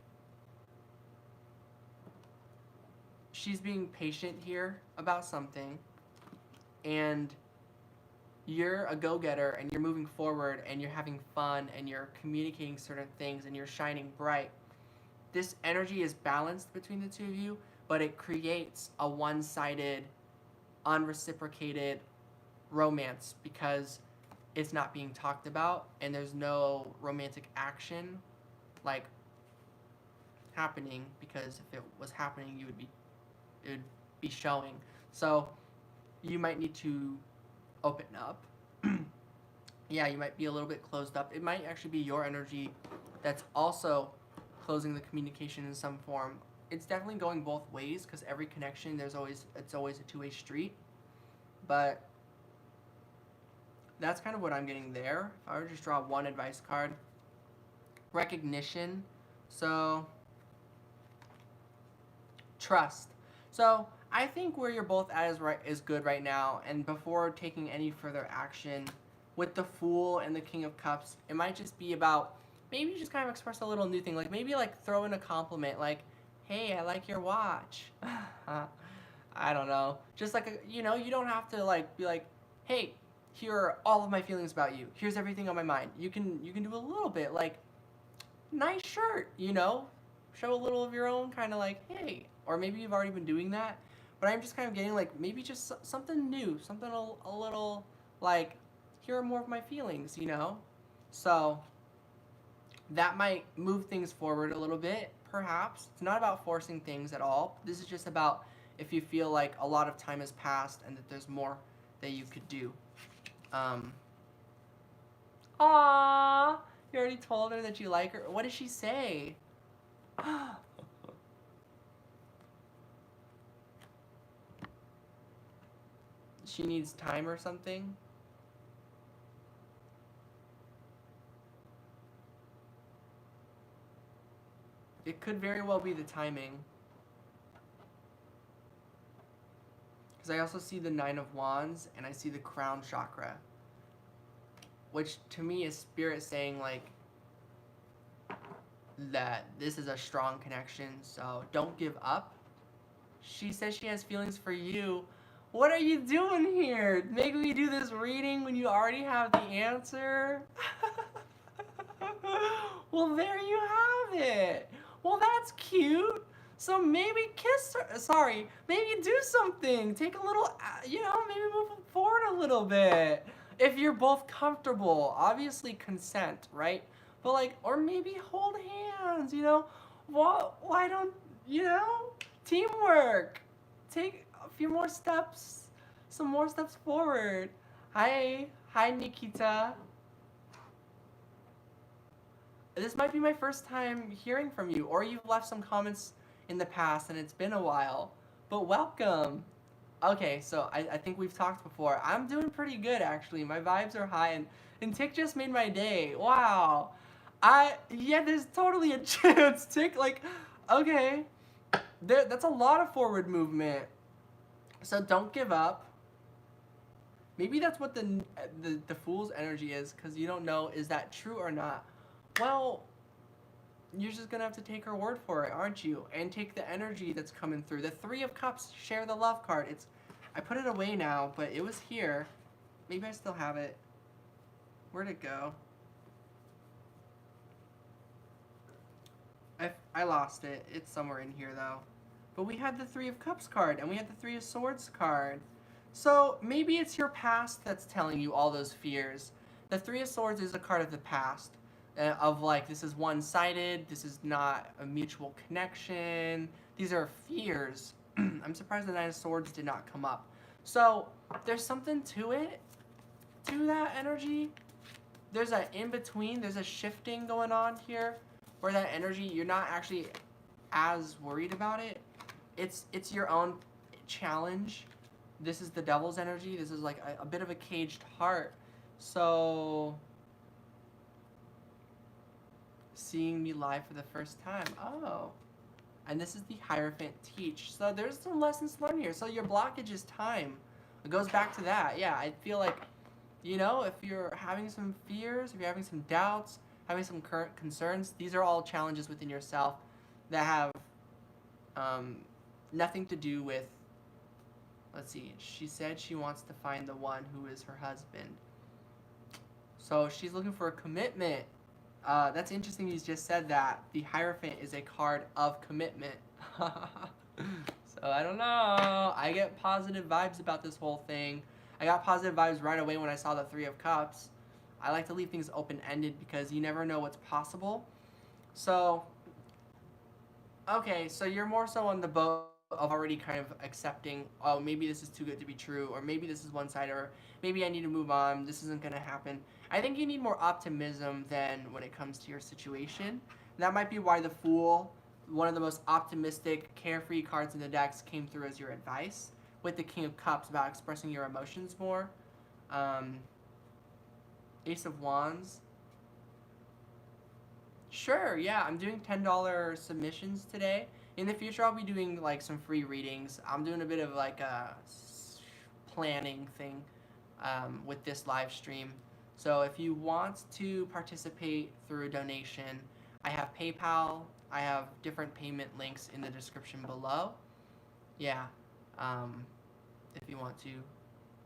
she's being patient here about something, and you're a go-getter and you're moving forward and you're having fun and you're communicating certain things and you're shining bright. This energy is balanced between the two of you, but it creates a one-sided, unreciprocated romance because it's not being talked about and there's no romantic action like happening, because if it was happening, it would be showing. So you might need to open up. Yeah, you might be a little bit closed up. It might actually be your energy that's also closing the communication in some form. It's definitely going both ways, because every connection, it's always a two-way street. But that's kind of what I'm getting there. If I were to just draw one advice card, recognition. So trust. So I think where you're both at is good right now. And before taking any further action, with the Fool and the King of Cups, it might just be about maybe just kind of express a little new thing. Like maybe like throw in a compliment, like, "Hey, I like your watch." I don't know. Just like you don't have to like be like, "Hey, here are all of my feelings about you. Here's everything on my mind." You can do a little bit like, "Nice shirt," show a little of your own kind of like, "Hey," or maybe you've already been doing that. But I'm just kind of getting like maybe just something new, something a little like, here are more of my feelings, So that might move things forward a little bit, perhaps. It's not about forcing things at all. This is just about if you feel like a lot of time has passed and that there's more that you could do. Aww, you already told her that you like her. What did she say? She needs time or something? It could very well be the timing. Because I also see the Nine of Wands and I see the crown chakra. Which to me is spirit saying like that this is a strong connection, so don't give up. She says she has feelings for you. What are you doing here? Making me do this reading when you already have the answer? Well, there you have it. Well, that's cute. So maybe kiss her. Sorry, maybe do something. Take a little, maybe move forward a little bit. If you're both comfortable, obviously consent, right? But like, or maybe hold hands, Why don't, teamwork. Take a few more steps, some more steps forward. Hi, Nikita. This might be my first time hearing from you, or you've left some comments in the past and it's been a while. But welcome. Okay, so I think we've talked before. I'm doing pretty good, actually. My vibes are high, and Tick just made my day. Wow. There's totally a chance. Tick, like, okay. That's a lot of forward movement. So don't give up. Maybe that's what the Fool's energy is, because you don't know, is that true or not? Well, you're just going to have to take her word for it, aren't you? And take the energy that's coming through. The Three of Cups, share the love card. I put it away now, but it was here. Maybe I still have it. Where'd it go? I lost it. It's somewhere in here, though. But we had the Three of Cups card, and we had the Three of Swords card. So maybe it's your past that's telling you all those fears. The Three of Swords is a card of the past, of like, this is one-sided, this is not a mutual connection. These are fears. I'm surprised the Nine of Swords did not come up. So there's something to it, to that energy. There's an in-between, there's a shifting going on here, where that energy, you're not actually as worried about it. It's your own challenge. This is the Devil's energy. This is like a bit of a caged heart. So, seeing me live for the first time. Oh. And this is the Hierophant teach. So there's some lessons learned here. So your blockage is time. It goes back to that. Yeah, I feel like, you know, if you're having some fears, if you're having some doubts, having some current concerns, these are all challenges within yourself that have nothing to do with, let's see, she said she wants to find the one who is her husband. So she's looking for a commitment. That's interesting you just said that. The Hierophant is a card of commitment. So I don't know. I get positive vibes about this whole thing. I got positive vibes right away when I saw the Three of Cups. I like to leave things open-ended because you never know what's possible. So, okay, so you're more so on the boat of already kind of accepting, oh, maybe this is too good to be true, or maybe this is one-sided, or maybe I need to move on, this isn't going to happen. I think you need more optimism than when it comes to your situation. That might be why the Fool, one of the most optimistic, carefree cards in the decks, came through as your advice, with the King of Cups about expressing your emotions more. Ace of Wands. Sure, yeah, I'm doing $10 submissions today. In the future, I'll be doing like some free readings. I'm doing a bit of like a planning thing with this live stream. So if you want to participate through a donation, I have PayPal. I have different payment links in the description below. Yeah, if you want to.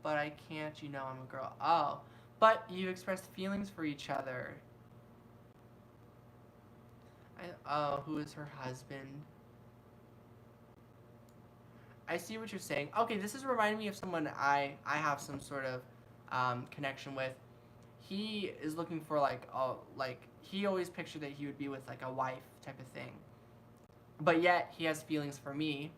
But I can't, you know I'm a girl. Oh, but you expressed feelings for each other. Oh, who is her husband? I see what you're saying. Okay, this is reminding me of someone I have some sort of connection with. He is looking for like he always pictured that he would be with like a wife type of thing. But yet he has feelings for me.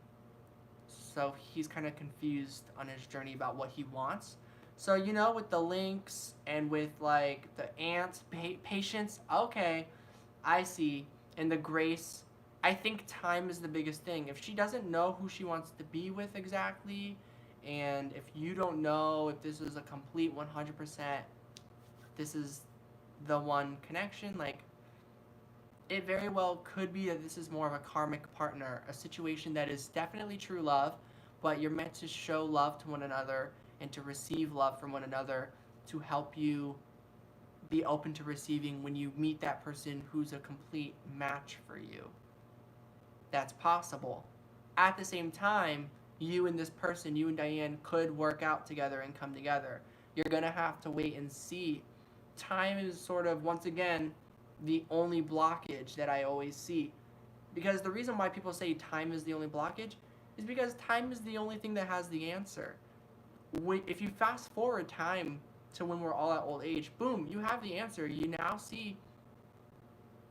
So he's kind of confused on his journey about what he wants. So, you know, with the links and with like the ant, patience, okay, I see. And the grace, I think time is the biggest thing. If she doesn't know who she wants to be with exactly, and if you don't know if this is a complete 100%, this is the one connection, like, it very well could be that this is more of a karmic partner, a situation that is definitely true love, but you're meant to show love to one another and to receive love from one another to help you be open to receiving when you meet that person who's a complete match for you. That's possible. At the same time, you and this person, you and Diane, could work out together and come together. You're going to have to wait and see. Time is sort of, once again, the only blockage that I always see. Because the reason why people say time is the only blockage is because time is the only thing that has the answer. If you fast forward time to when we're all at old age, boom, you have the answer. You now see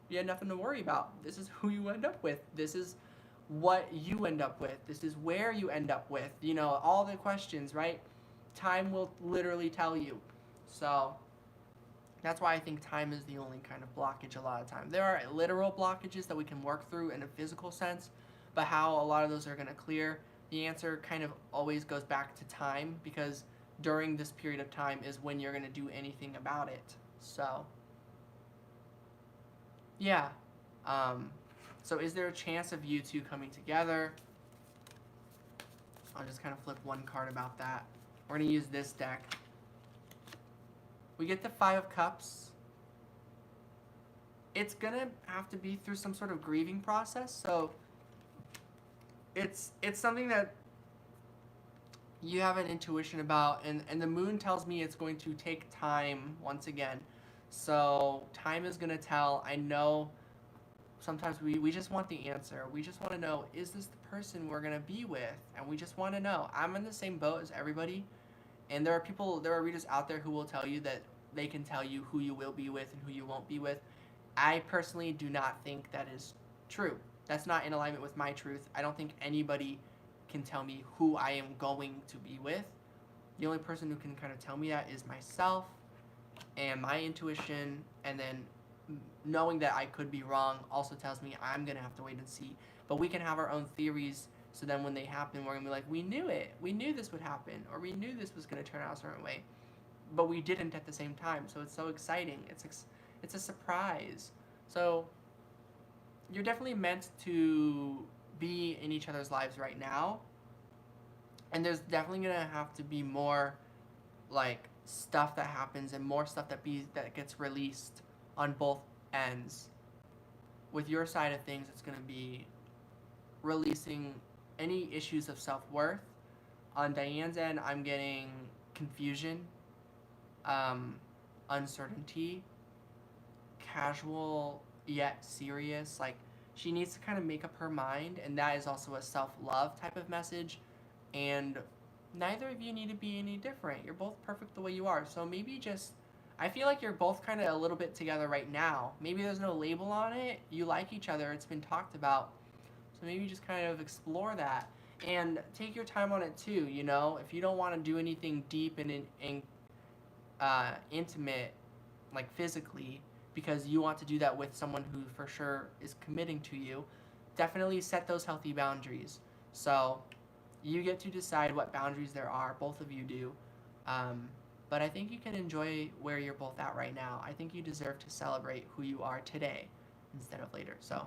you had nothing to worry about. This is who you end up with. This is what you end up with. This is where you end up with. You know, all the questions, right? Time will literally tell you. So that's why I think time is the only kind of blockage a lot of time. There are literal blockages that we can work through in a physical sense, but how a lot of those are going to clear, the answer kind of always goes back to time, because during this period of time is when you're going to do anything about it. So, yeah. So is there a chance of you two coming together? I'll just kind of flip one card about that. We're going to use this deck. We get the Five of Cups. It's going to have to be through some sort of grieving process. So it's something that you have an intuition about, and the moon tells me it's going to take time once again. So time is going to tell. I know sometimes we just want the answer. We just want to know, is this the person we're going to be with? And we just want to know. I'm in the same boat as everybody. And there are readers out there who will tell you that they can tell you who you will be with and who you won't be with. I personally do not think that is true. That's not in alignment with my truth. I don't think anybody can tell me who I am going to be with. The only person who can kind of tell me that is myself and my intuition, and then knowing that I could be wrong also tells me I'm going to have to wait and see. But we can have our own theories, so then when they happen, we're going to be like, we knew it. We knew this would happen, or we knew this was going to turn out a certain way. But we didn't at the same time, so it's so exciting. It's a surprise. So you're definitely meant to be in each other's lives right now. And there's definitely going to have to be more, like, stuff that happens and more stuff that gets released on both ends. With your side of things, it's going to be releasing any issues of self-worth. On Diane's end, I'm getting confusion, uncertainty, casual yet serious. Like, she needs to kind of make up her mind, and that is also a self-love type of message. And neither of you need to be any different. You're both perfect the way you are. So maybe I feel like you're both kind of a little bit together right now. Maybe there's no label on it. You like each other. It's been talked about. So maybe just kind of explore that. And take your time on it too, you know? If you don't want to do anything deep and intimate, like physically, because you want to do that with someone who for sure is committing to you, definitely set those healthy boundaries. So you get to decide what boundaries there are. Both of you do. But I think you can enjoy where you're both at right now. I think you deserve to celebrate who you are today instead of later. So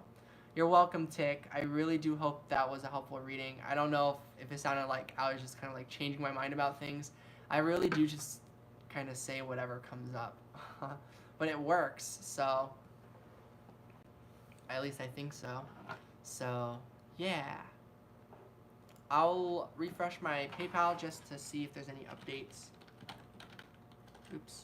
you're welcome, Tick. I really do hope that was a helpful reading. I don't know if it sounded like I was just kind of like changing my mind about things. I really do just kind of say whatever comes up. But it works, so at least I think so. So yeah. I'll refresh my PayPal just to see if there's any updates. Oops.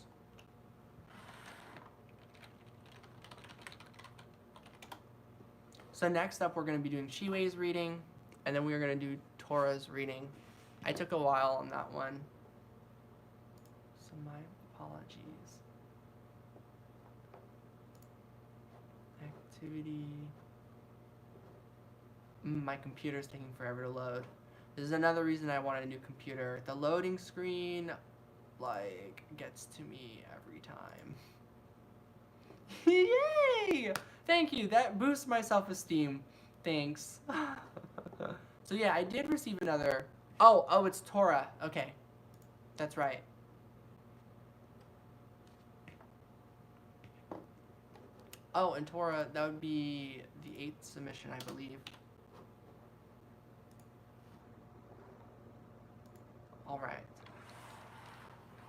So next up, we're going to be doing Chiwe's reading, and then we're going to do Tora's reading. I took a while on that one, so my apologies. Activity. My computer's taking forever to load. This is another reason I wanted a new computer. The loading screen, like, gets to me every time. Yay! Thank you. That boosts my self-esteem. Thanks. So yeah, I did receive another. Oh, it's Tora. Okay. That's right. Oh, and Tora, that would be the 8th submission, I believe.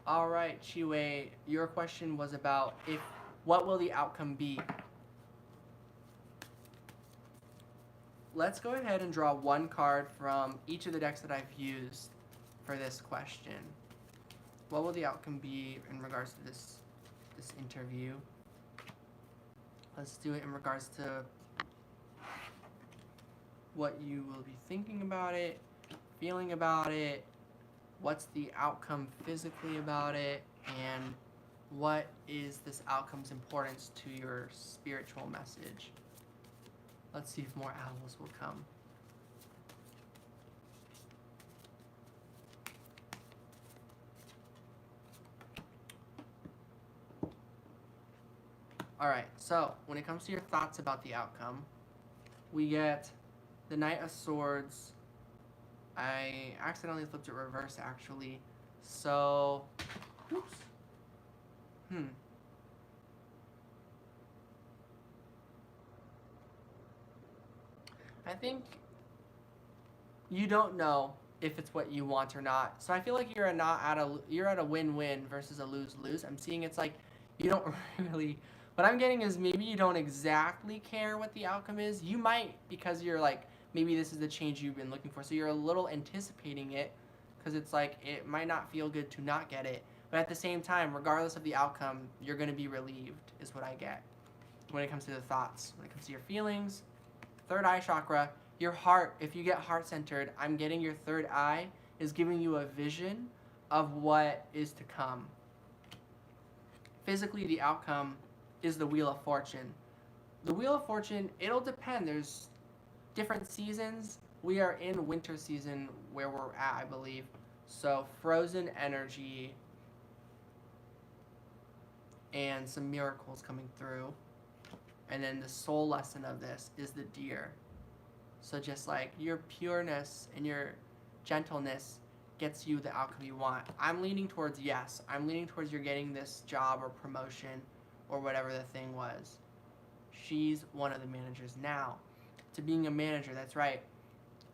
All right, Chiwe, your question was about what will the outcome be? Let's go ahead and draw one card from each of the decks that I've used for this question. What will the outcome be in regards to this interview? Let's do it in regards to what you will be thinking about it, feeling about it, what's the outcome physically about it, and what is this outcome's importance to your spiritual message. Let's see if more owls will come. Alright, so when it comes to your thoughts about the outcome, we get the Knight of Swords. I accidentally flipped it reverse, actually. So, oops. I think you don't know if it's what you want or not. So I feel like you're at a win-win versus a lose-lose. I'm seeing it's like you don't really. What I'm getting is maybe you don't exactly care what the outcome is. You might, because you're like, maybe this is the change you've been looking for. So you're a little anticipating it because it's like it might not feel good to not get it. But at the same time, regardless of the outcome, you're going to be relieved is what I get. when it comes to the thoughts, when it comes to your feelings. Third eye chakra, your heart, if you get heart-centered, I'm getting your third eye is giving you a vision of what is to come. Physically, the outcome is the Wheel of Fortune. The Wheel of Fortune, it'll depend. There's different seasons. We are in winter season where we're at, I believe. So frozen energy and some miracles coming through. And then the soul lesson of this is the deer. So just like your pureness and your gentleness gets you the outcome you want. I'm leaning towards yes. I'm leaning towards you're getting this job or promotion or whatever the thing was. She's one of the managers now. To being a manager, that's right.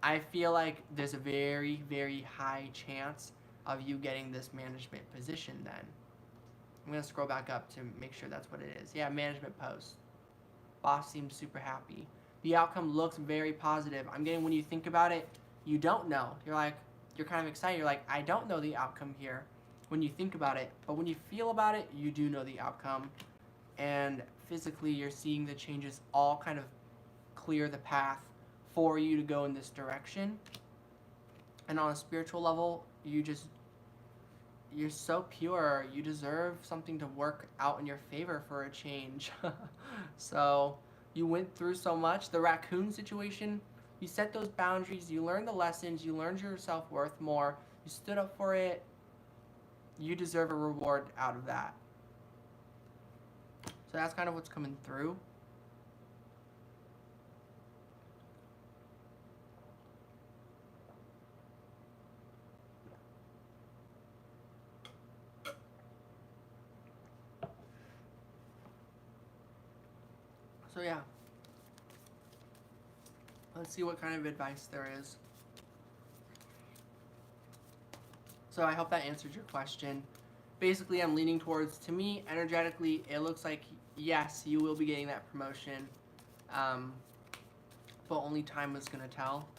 I feel like there's a very, very high chance of you getting this management position then. I'm going to scroll back up to make sure that's what it is. Yeah, management post. Boss seems super happy. The outcome looks very positive. I'm getting, when you think about it, you don't know. You're kind of excited. You're like, I don't know the outcome here when you think about it. But when you feel about it, you do know the outcome. And physically, you're seeing the changes all kind of clear the path for you to go in this direction. And on a spiritual level, you're so pure. You deserve something to work out in your favor for a change. So you went through so much. The raccoon situation, you set those boundaries, you learned the lessons, you learned your self-worth more, you stood up for it. You deserve a reward out of that. So that's kind of what's coming through. So yeah, let's see what kind of advice there is. So I hope that answered your question. Basically, I'm leaning towards, to me, energetically, it looks like, yes, you will be getting that promotion. But only time was going to tell.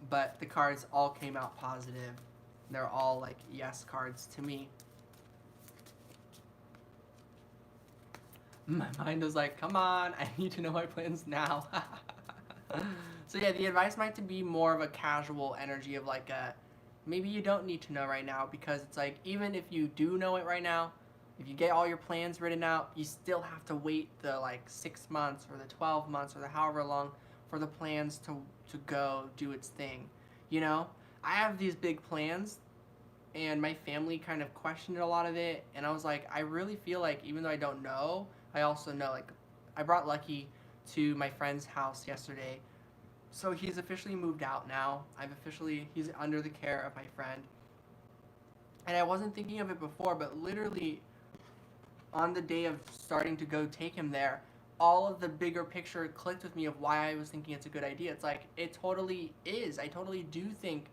But the cards all came out positive. They're all like yes cards to me. My mind was like, come on, I need to know my plans now. So yeah, the advice might be more of a casual energy of like a, maybe you don't need to know right now, because it's like, even if you do know it right now, if you get all your plans written out, you still have to wait the like 6 months or the 12 months or the however long for the plans to go do its thing. You know, I have these big plans and my family kind of questioned a lot of it, and I was like, I really feel like even though I don't know, I also know, like, I brought Lucky to my friend's house yesterday. So he's officially moved out now. He's under the care of my friend. And I wasn't thinking of it before, but literally on the day of starting to go take him there, all of the bigger picture clicked with me of why I was thinking it's a good idea. It's like, it totally is. I totally do think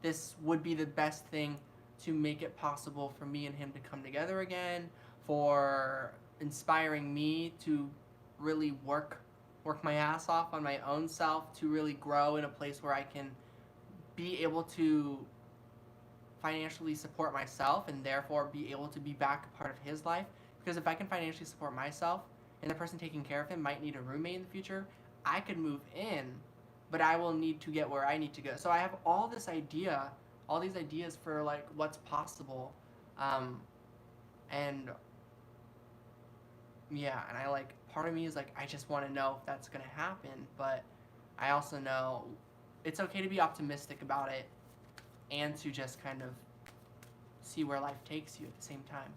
this would be the best thing to make it possible for me and him to come together again, for inspiring me to really work my ass off on my own self, to really grow in a place where I can be able to financially support myself and therefore be able to be back a part of his life. Because if I can financially support myself and the person taking care of him might need a roommate in the future, I could move in, but I will need to get where I need to go. So I have all these ideas for like what's possible. And yeah, and I like, part of me is like, I just want to know if that's going to happen, but I also know it's okay to be optimistic about it and to just kind of see where life takes you at the same time.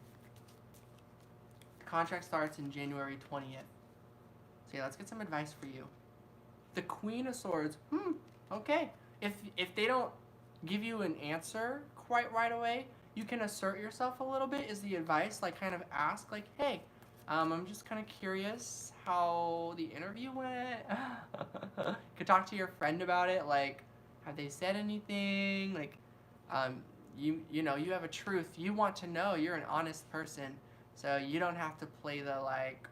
The contract starts in January 20th. So yeah, let's get some advice for you. The Queen of Swords, okay. If they don't give you an answer quite right away, you can assert yourself a little bit is the advice. Like, kind of ask, like, hey, I'm just kind of curious how the interview went. You could talk to your friend about it. Like, have they said anything? Like, you know, you have a truth. You want to know. You're an honest person. So you don't have to play the, like,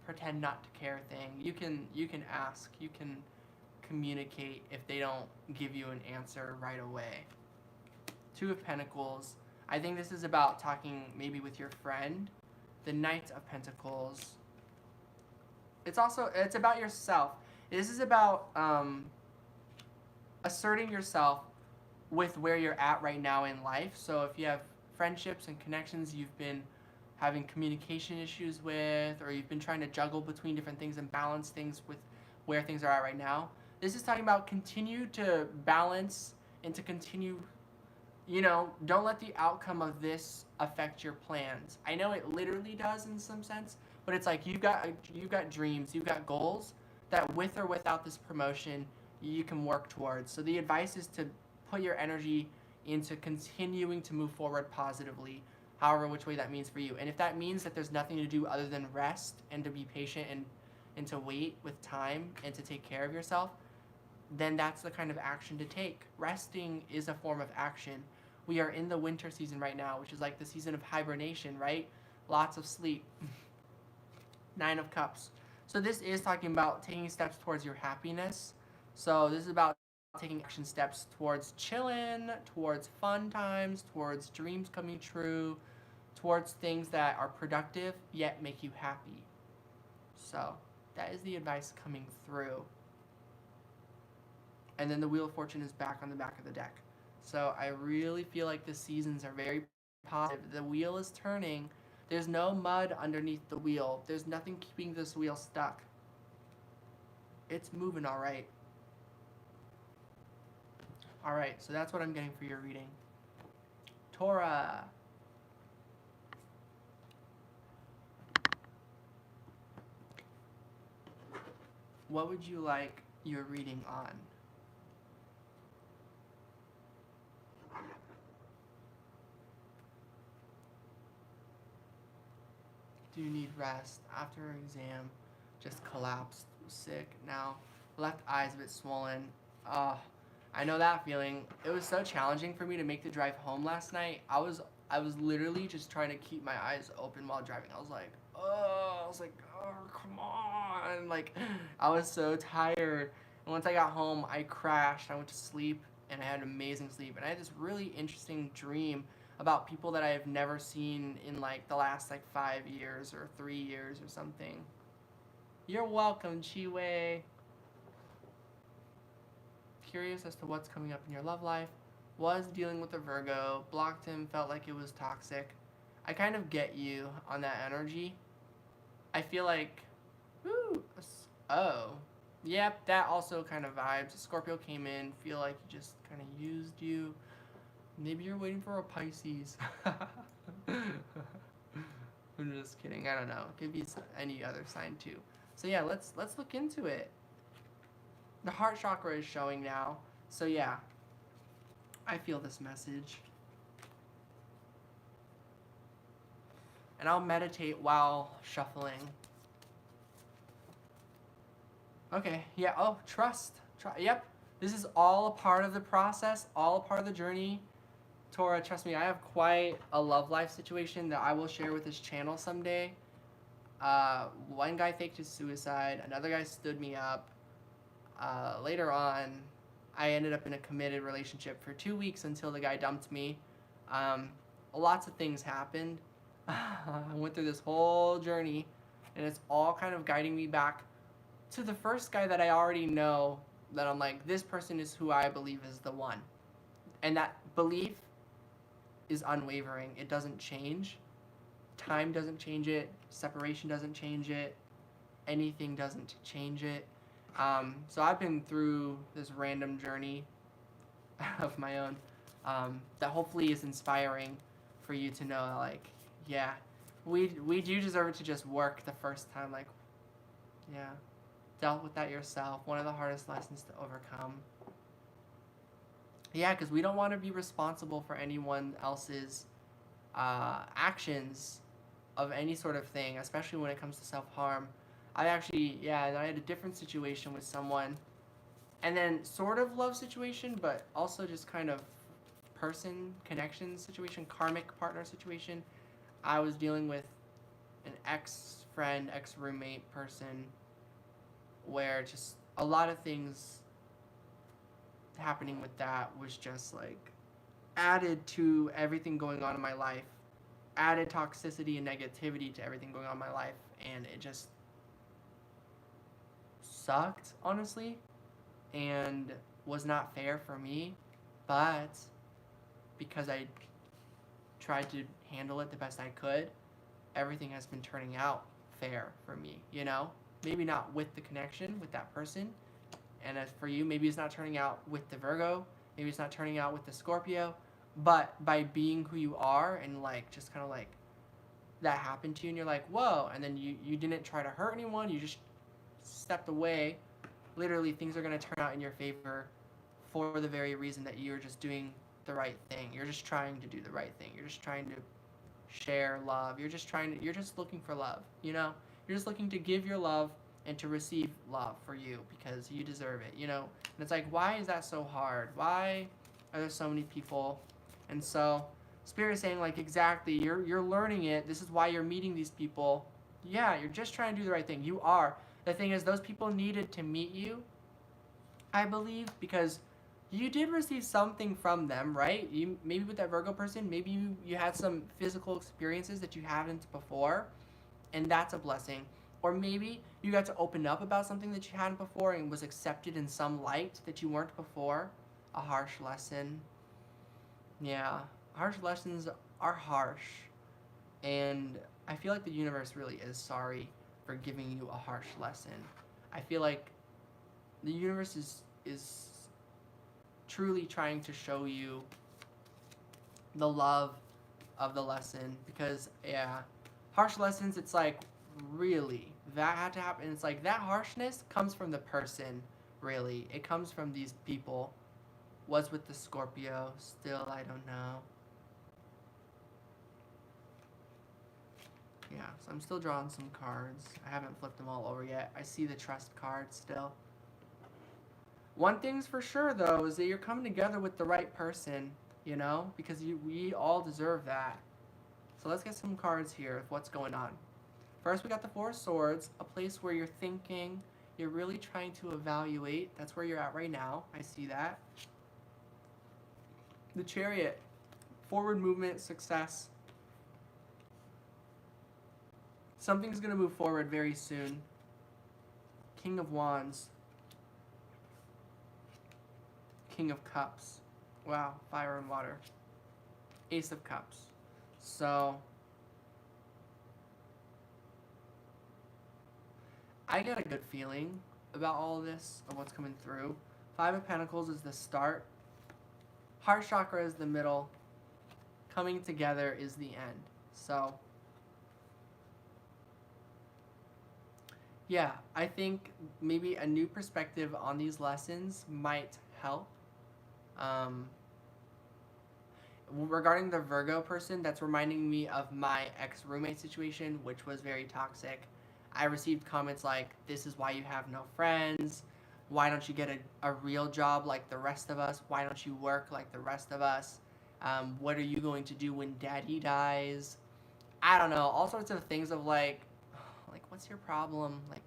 pretend not to care thing. You can ask. You can communicate if they don't give you an answer right away. Two of Pentacles. I think this is about talking maybe with your friend. The Knight of Pentacles. it's about yourself. This is about asserting yourself with where you're at right now in life. So if you have friendships and connections you've been having communication issues with, or you've been trying to juggle between different things and balance things with where things are at right now, this is talking about continue to balance and to continue, don't let the outcome of this affect your plans. I know it literally does in some sense, but it's like you've got dreams, you've got goals that with or without this promotion you can work towards. So the advice is to put your energy into continuing to move forward positively, however which way that means for you. And if that means that there's nothing to do other than rest and to be patient and to wait with time and to take care of yourself, then that's the kind of action to take. Resting is a form of action. We are in the winter season right now, which is like the season of hibernation, right? Lots of sleep. Nine of Cups. So this is talking about taking steps towards your happiness. So this is about taking action steps towards chilling, towards fun times, towards dreams coming true, towards things that are productive yet make you happy. So that is the advice coming through. And then the Wheel of Fortune is back on the back of the deck. So I really feel like the seasons are very positive. The wheel is turning. There's no mud underneath the wheel. There's nothing keeping this wheel stuck. It's moving all right. All right, so that's what I'm getting for your reading. Torah. What would you like your reading on? Do you need rest? After her exam, just collapsed, sick. Now, left eyes a bit swollen. I know that feeling. It was so challenging for me to make the drive home last night. I was literally just trying to keep my eyes open while driving. I was like, oh, come on. Like, I was so tired. And once I got home, I crashed. I went to sleep, and I had amazing sleep. And I had this really interesting dream about people that I have never seen in like the last like 5 years or 3 years or something. You're welcome, Chiwe. Curious as to what's coming up in your love life. Was dealing with a Virgo, blocked him, felt like it was toxic. I kind of get you on that energy. I feel like, oh, yep, that also kind of vibes. Scorpio came in, feel like he just kind of used you. Maybe you're waiting for a Pisces. I'm just kidding. I don't know. It could be any other sign too. So yeah, let's look into it. The heart chakra is showing now. So yeah, I feel this message. And I'll meditate while shuffling. Okay, yeah, oh, trust. Yep, this is all a part of the process, all a part of the journey. Torah, trust me, I have quite a love life situation that I will share with this channel someday. One guy faked his suicide, another guy stood me up. Later on, I ended up in a committed relationship for 2 weeks until the guy dumped me. Lots of things happened. I went through this whole journey, and it's all kind of guiding me back to the first guy that I already know, that I'm like, this person is who I believe is the one. And that belief is unwavering. It doesn't change. Time doesn't change it. Separation doesn't change it. Anything doesn't change it. So I've been through this random journey of my own that hopefully is inspiring for you to know, like, yeah, we do deserve it to just work the first time. Like, yeah, dealt with that yourself. One of the hardest lessons to overcome. Yeah, because we don't want to be responsible for anyone else's actions of any sort of thing, especially when it comes to self-harm. I had a different situation with someone, and then sort of love situation, but also just kind of person, connection situation, karmic partner situation. I was dealing with an ex-friend, ex-roommate person where just a lot of things happening with that was just like added to everything going on in my life, added toxicity and negativity to everything going on in my life, and it just sucked, honestly, and was not fair for me, but because I tried to handle it the best I could, everything has been turning out fair for me, you know? Maybe not with the connection with that person, and as for you, maybe it's not turning out with the Virgo, maybe it's not turning out with the Scorpio, but by being who you are and like just kind of like that happened to you and you're like, whoa, and then you didn't try to hurt anyone, you just stepped away, literally things are going to turn out in your favor for the very reason that you're just doing the right thing. You're just trying to do the right thing. You're just trying to share love. You're just looking for love, you know? You're just looking to give your love and to receive love for you because you deserve it, you know? And it's like, why is that so hard? Why are there so many people? And so Spirit is saying, like, exactly, you're learning it. This is why you're meeting these people. Yeah, you're just trying to do the right thing. You are. The thing is, those people needed to meet you, I believe, because you did receive something from them, right? You maybe with that Virgo person, maybe you had some physical experiences that you haven't before, and that's a blessing. Or maybe you got to open up about something that you hadn't before and was accepted in some light that you weren't before. A harsh lesson. Yeah, harsh lessons are harsh. And I feel like the universe really is sorry for giving you a harsh lesson. I feel like the universe is truly trying to show you the love of the lesson because, yeah, harsh lessons, it's like, really, that had to happen. It's like that harshness comes from the person, really. It comes from these people. Was with the Scorpio, still, I don't know. Yeah, so I'm still drawing some cards. I haven't flipped them all over yet. I see the trust card still. One thing's for sure, though, is that you're coming together with the right person, you know? Because we all deserve that. So let's get some cards here of what's going on. First, we got the Four of Swords, a place where you're thinking, you're really trying to evaluate. That's where you're at right now. I see that. The Chariot, forward movement, success. Something's going to move forward very soon. King of Wands. King of Cups. Wow, fire and water. Ace of Cups. So, I get a good feeling about all of this, of what's coming through. Five of Pentacles is the start. Heart chakra is the middle. Coming together is the end. So, yeah, I think maybe a new perspective on these lessons might help. Regarding the Virgo person, that's reminding me of my ex-roommate situation, which was very toxic. I received comments like, this is why you have no friends. Why don't you get a real job like the rest of us? Why don't you work like the rest of us? What are you going to do when daddy dies? I don't know. All sorts of things of like what's your problem? Like,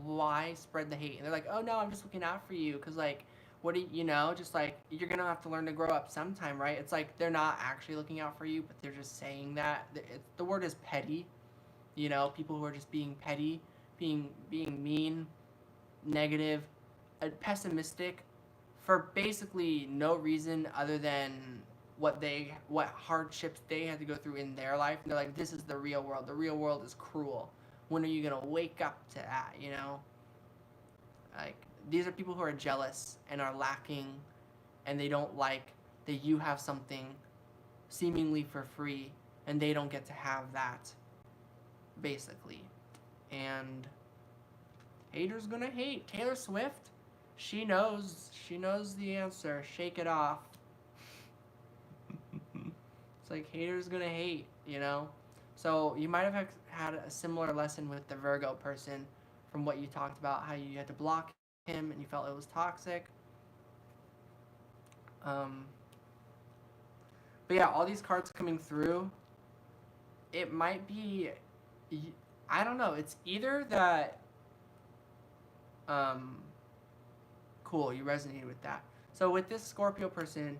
why spread the hate? And they're like, oh no, I'm just looking out for you. Because like, what do you know? Just like, you're going to have to learn to grow up sometime, right? It's like, they're not actually looking out for you, but they're just saying that. The word is petty. You know, people who are just being petty, being mean, negative, pessimistic, for basically no reason other than what hardships they had to go through in their life. And they're like, this is the real world. The real world is cruel. When are you gonna wake up to that? You know, like, these are people who are jealous and are lacking, and they don't like that you have something seemingly for free, and they don't get to have that, basically. And haters gonna hate. Taylor Swift, she knows the answer. Shake it off. It's like, haters gonna hate, you know? So you might have had a similar lesson with the Virgo person from what you talked about, how you had to block him and you felt it was toxic. But yeah, all these cards coming through, it might be, I don't know, it's either that, cool, you resonated with that. So with this Scorpio person,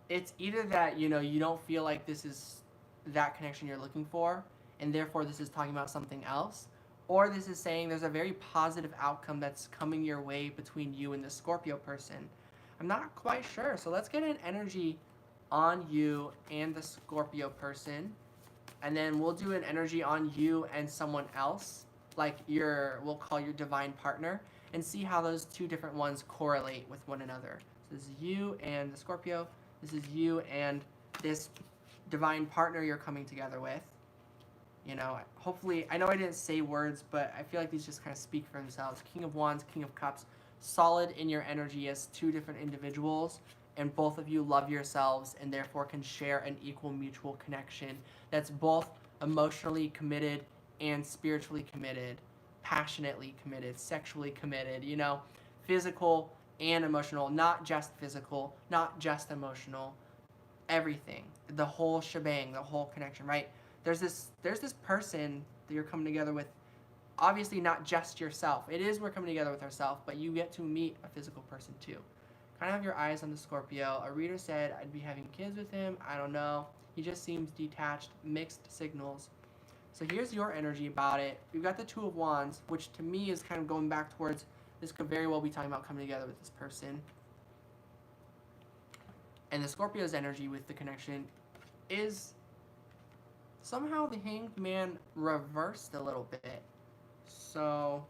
it's either that, you know, you don't feel like this is that connection you're looking for, and therefore this is talking about something else, Or this is saying there's a very positive outcome that's coming your way between you and the Scorpio person. I'm not quite sure. So let's get an energy on you and the Scorpio person. And then we'll do an energy on you and someone else, like we'll call your divine partner, and see how those two different ones correlate with one another. So this is you and the Scorpio. This is you and this divine partner you're coming together with. You know, hopefully, I know I didn't say words, but I feel like these just kind of speak for themselves. King of Wands, King of Cups, solid in your energy as two different individuals, and both of you love yourselves and therefore can share an equal mutual connection that's both emotionally committed and spiritually committed, passionately committed, sexually committed, you know, physical and emotional, not just physical, not just emotional, everything, the whole shebang, the whole connection, right? There's this person that you're coming together with, obviously not just yourself. It is we're coming together with ourselves, but you get to meet a physical person too. Kind of have your eyes on the Scorpio. A reader said I'd be having kids with him. I don't know. He just seems detached, mixed signals. So here's your energy about it. We've got the Two of Wands, which to me is kind of going back towards this could very well be talking about coming together with this person. And the Scorpio's energy with the connection is somehow the Hanged Man reversed a little bit. So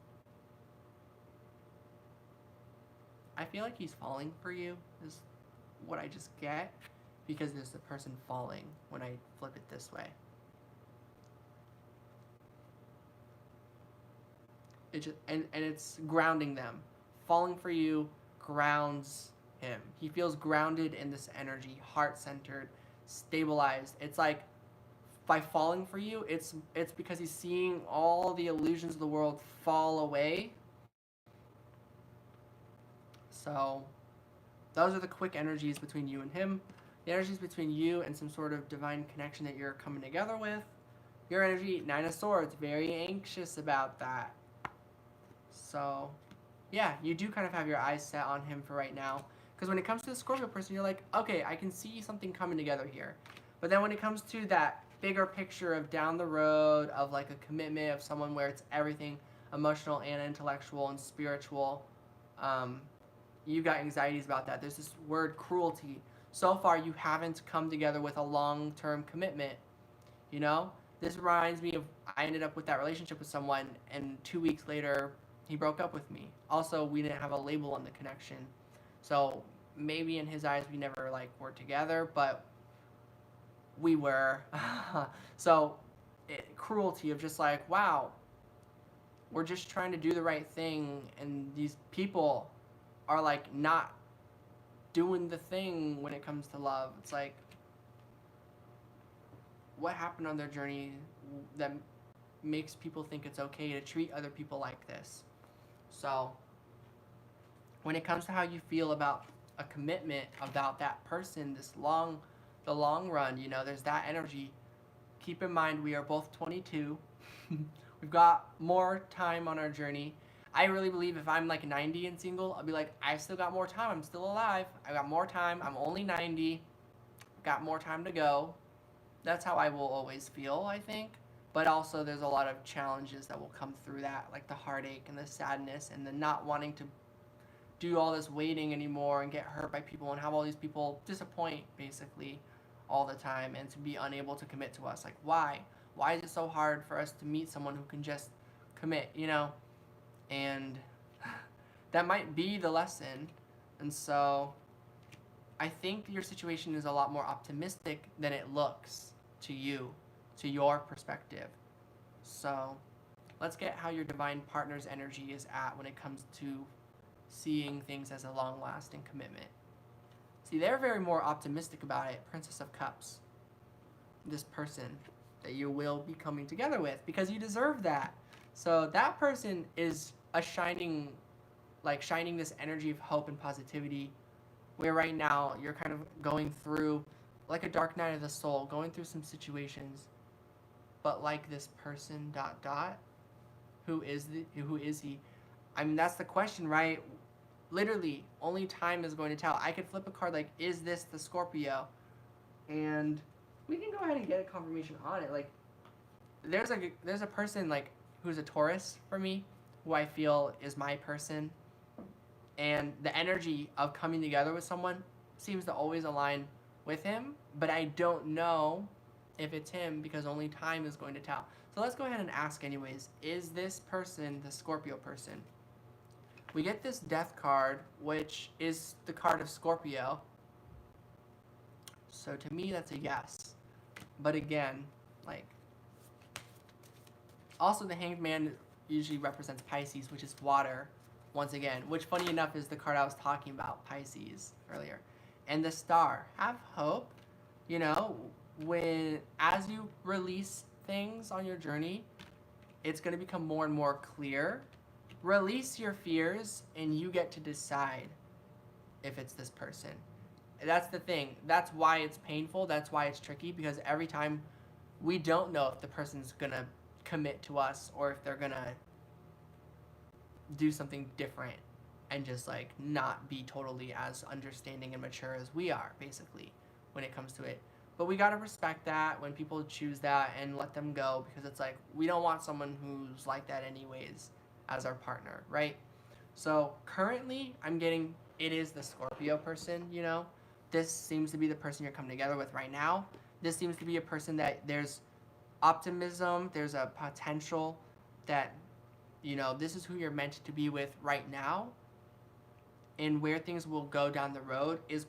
I feel like he's falling for you is what I just get, because there's the person falling when I flip it this way. It just, and it's grounding them. Falling for you grounds him. He feels grounded in this energy, heart-centered, stabilized. It's like by falling for you, it's because he's seeing all the illusions of the world fall away. So those are the quick energies between you and him. The energies between you and some sort of divine connection that you're coming together with. Your energy, Nine of Swords, very anxious about that. So yeah, you do kind of have your eyes set on him for right now. Because when it comes to the Scorpio person, you're like, okay, I can see something coming together here. But then when it comes to that bigger picture of down the road, of like a commitment of someone where it's everything emotional and intellectual and spiritual, you got anxieties about that. There's this word cruelty. So far, you haven't come together with a long-term commitment. You know? This reminds me of, I ended up with that relationship with someone, and 2 weeks later, he broke up with me. Also, we didn't have a label on the connection. So maybe in his eyes, we never like were together, but we were. So cruelty of just like, wow, we're just trying to do the right thing, and these people are like not doing the thing when it comes to love. It's like, what happened on their journey that makes people think it's okay to treat other people like this? So when it comes to how you feel about a commitment about that person, the long run, you know, there's that energy. Keep in mind, we are both 22. We've got more time on our journey. I really believe if I'm like 90 and single, I'll be like, I've still got more time. I'm still alive. I got more time. I'm only 90. Got more time to go. That's how I will always feel, I think. But also there's a lot of challenges that will come through that, like the heartache and the sadness and the not wanting to do all this waiting anymore and get hurt by people and have all these people disappoint, basically, all the time, and to be unable to commit to us. Like, why? Why is it so hard for us to meet someone who can just commit, you know? And that might be the lesson. And so I think your situation is a lot more optimistic than it looks to you, to your perspective. So let's get how your divine partner's energy is at when it comes to seeing things as a long-lasting commitment. See, they're very more optimistic about it. Princess of Cups. This person that you will be coming together with, because you deserve that. So that person is shining this energy of hope and positivity, where right now you're kind of going through like a dark night of the soul, going through some situations, but like this person ... who is he? I mean, that's the question, right? Literally, only time is going to tell. I could flip a card like, is this the Scorpio? And we can go ahead and get a confirmation on it. Like, there's a person like who's a Taurus for me, who I feel is my person. And the energy of coming together with someone seems to always align with him, but I don't know if it's him because only time is going to tell. So let's go ahead and ask anyways, is this person the Scorpio person? We get this Death card, which is the card of Scorpio. So to me, that's a yes. But again, like, also the Hanged Man usually represents Pisces, which is water, once again, which funny enough is the card I was talking about, Pisces, earlier. And the Star, have hope. You know, as you release things on your journey, it's going to become more and more clear. Release your fears and you get to decide if it's this person. That's the thing. That's why it's painful. That's why it's tricky, because every time we don't know if the person's going to commit to us or if they're going to do something different and just like not be totally as understanding and mature as we are, basically, when it comes to it. But we got to respect that when people choose that and let them go, because it's like we don't want someone who's like that anyways as our partner, right? So currently I'm getting it is the Scorpio person, you know. This seems to be the person you're coming together with right now. This seems to be a person that there's optimism, there's a potential that, you know, this is who you're meant to be with right now. And where things will go down the road is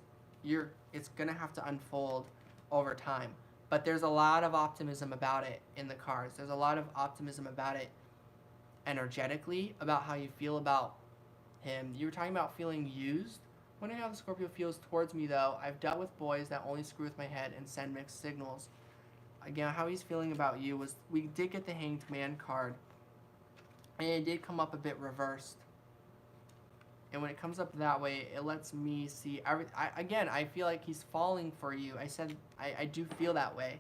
it's gonna have to unfold over time. But there's a lot of optimism about it in the cards. There's a lot of optimism about it energetically, about how you feel about him. You were talking about feeling used. Wondering how the Scorpio feels towards me, though. I've dealt with boys that only screw with my head and send mixed signals. Again, how he's feeling about you was, we did get the Hanged Man card, and it did come up a bit reversed. And when it comes up that way, it lets me see again, I feel like he's falling for you. I said I do feel that way.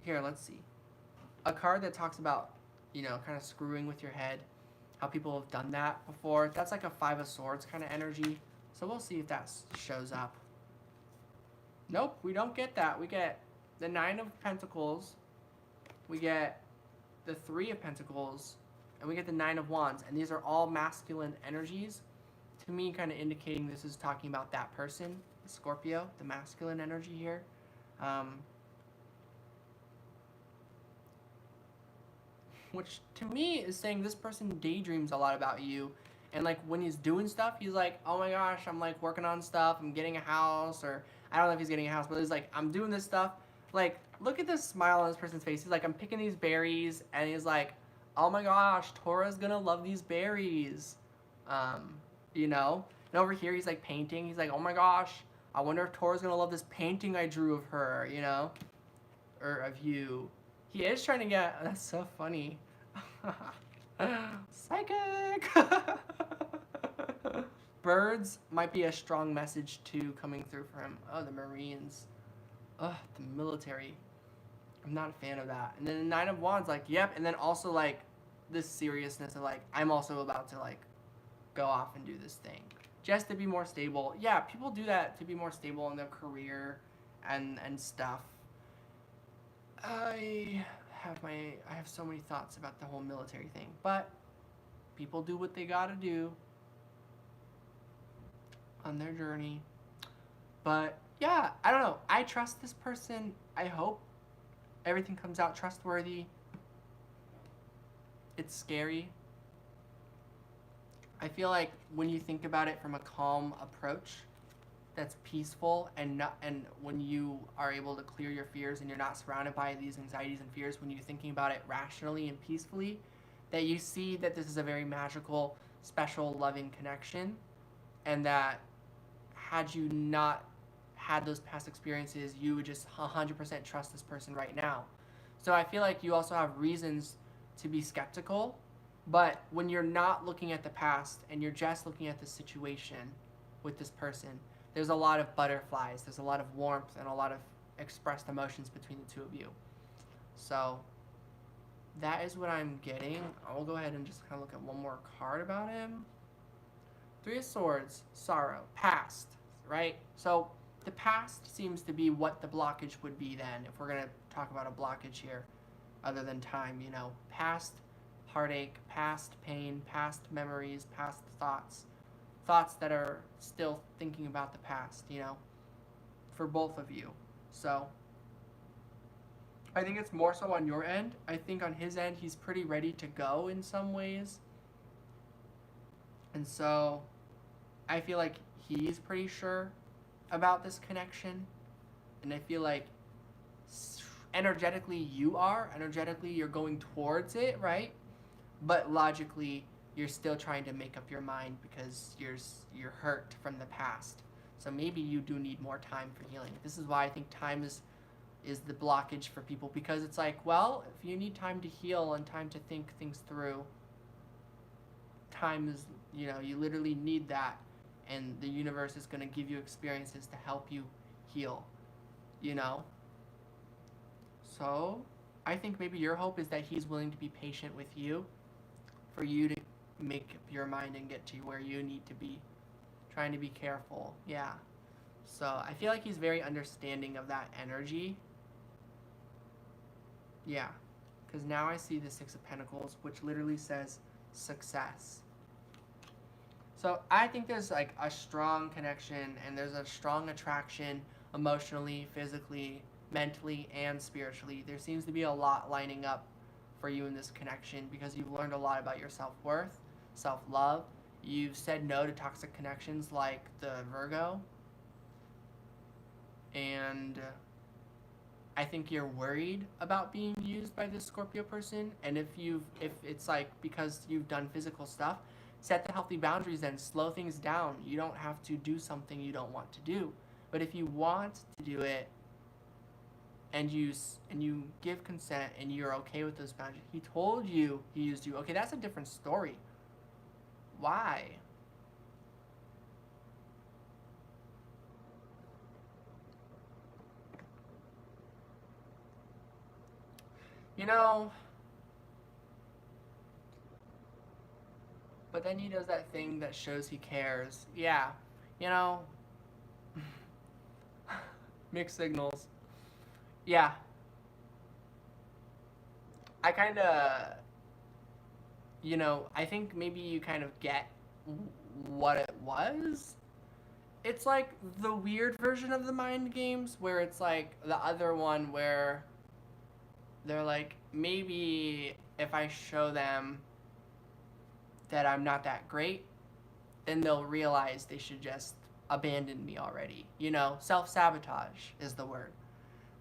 Here, let's see. A card that talks about, you know, kind of screwing with your head. How people have done that before. That's like a Five of Swords kind of energy. So we'll see if that shows up. Nope, we don't get that. We get the Nine of Pentacles. We get the Three of Pentacles. And we get the Nine of Wands. And these are all masculine energies. To me, kind of indicating this is talking about that person, the Scorpio, the masculine energy here. Which to me is saying this person daydreams a lot about you. And like when he's doing stuff, he's like, oh my gosh, I'm like working on stuff, I'm getting a house, or I don't know if he's getting a house, but he's like, I'm doing this stuff. Like, look at this smile on this person's face. He's like, I'm picking these berries, and he's like, oh my gosh, Tora's gonna love these berries. You know? And over here he's like painting. He's like, oh my gosh, I wonder if Tora's gonna love this painting I drew of her, you know? Or of you. He is trying to get, that's so funny. Psychic! Birds might be a strong message too coming through for him. Oh, the Marines. Ugh, the military. I'm not a fan of that. And then the Nine of Wands, like, yep. And then also like this seriousness of like, I'm also about to like go off and do this thing. Just to be more stable. Yeah, people do that to be more stable in their career and stuff. I have so many thoughts about the whole military thing, but people do what they gotta do on their journey. But yeah, I don't know. I trust this person. I hope everything comes out trustworthy. It's scary. I feel like when you think about it from a calm approach, that's peaceful, and when you are able to clear your fears and you're not surrounded by these anxieties and fears, when you're thinking about it rationally and peacefully, that you see that this is a very magical, special, loving connection, and that had you not had those past experiences, you would just 100% trust this person right now. So I feel like you also have reasons to be skeptical, but when you're not looking at the past and you're just looking at the situation with this person, there's a lot of butterflies, there's a lot of warmth, and a lot of expressed emotions between the two of you. So that is what I'm getting. I'll go ahead and just kind of look at one more card about him. Three of Swords, sorrow, past, right? So the past seems to be what the blockage would be then, if we're going to talk about a blockage here, other than time, you know. Past heartache, past pain, past memories, past thoughts. Thoughts that are still thinking about the past, you know, for both of you. So, I think it's more so on your end. I think on his end, he's pretty ready to go in some ways. And so, I feel like he's pretty sure about this connection. And I feel like energetically you are. Energetically you're going towards it, right? But logically you're still trying to make up your mind because you're hurt from the past. So maybe you do need more time for healing. This is why I think time is the blockage for people, because it's like, well, if you need time to heal and time to think things through, time is, you know, you literally need that, and the universe is going to give you experiences to help you heal, you know? So, I think maybe your hope is that he's willing to be patient with you for you to make up your mind and get to where you need to be. Trying to be careful, yeah. So, I feel like he's very understanding of that energy. Yeah, because now I see the Six of Pentacles, which literally says success. So I think there's like a strong connection, and there's a strong attraction emotionally, physically, mentally, and spiritually. There seems to be a lot lining up for you in this connection because you've learned a lot about your self-worth, self-love. You've said no to toxic connections like the Virgo. And I think you're worried about being used by this Scorpio person. And if it's like because you've done physical stuff, set the healthy boundaries and slow things down. You don't have to do something you don't want to do. But if you want to do it and you give consent and you're okay with those boundaries, he told you he used you. Okay, that's a different story. Why? You know, but then he does that thing that shows he cares. Yeah, you know, mixed signals. Yeah, I kind of, you know, I think maybe you kind of get what it was. It's like the weird version of the mind games where it's like the other one where they're like, maybe if I show them that I'm not that great, then they'll realize they should just abandon me already. You know, self-sabotage is the word.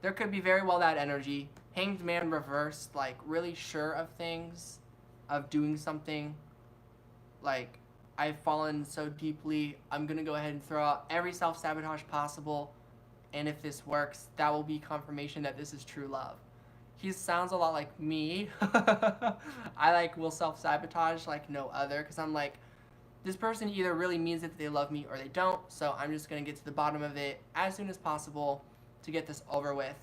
There could be very well that energy. Hanged man reversed, like really sure of things, of doing something. Like, I've fallen so deeply, I'm going to go ahead and throw out every self-sabotage possible. And if this works, that will be confirmation that this is true love. He sounds a lot like me. I like will self-sabotage like no other, because I'm like, this person either really means that they love me or they don't, so I'm just going to get to the bottom of it as soon as possible to get this over with.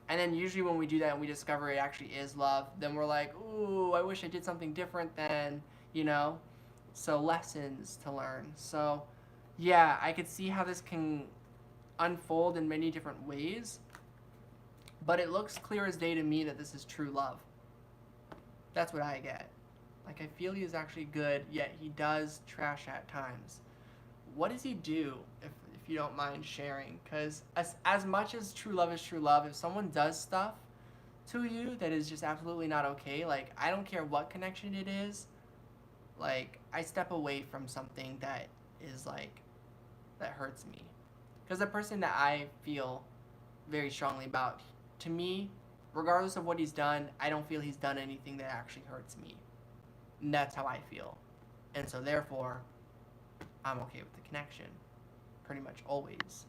And then usually when we do that and we discover it actually is love, then we're like, ooh, I wish I did something different then, you know? So lessons to learn. So yeah, I could see how this can unfold in many different ways. But it looks clear as day to me that this is true love. That's what I get. Like, I feel he is actually good, yet he does trash at times. What does he do, if you don't mind sharing? Because as much as true love is true love, if someone does stuff to you that is just absolutely not okay, like, I don't care what connection it is, like, I step away from something that is, like, that hurts me. Because the person that I feel very strongly about, to me, regardless of what he's done, I don't feel he's done anything that actually hurts me. And that's how I feel. And so therefore, I'm okay with the connection. Pretty much always.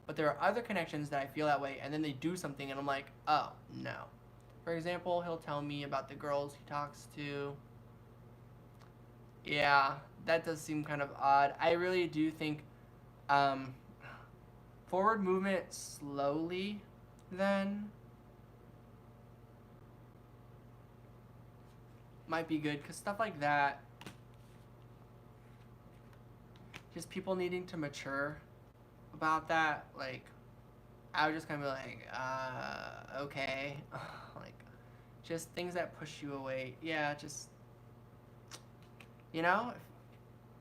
But there are other connections that I feel that way, and then they do something and I'm like, oh, no. For example, he'll tell me about the girls he talks to. Yeah, that does seem kind of odd. I really do think forward movement slowly then might be good, because stuff like that, just people needing to mature about that, like, I would just kind of be like, okay. Like, just things that push you away. Yeah, just, you know,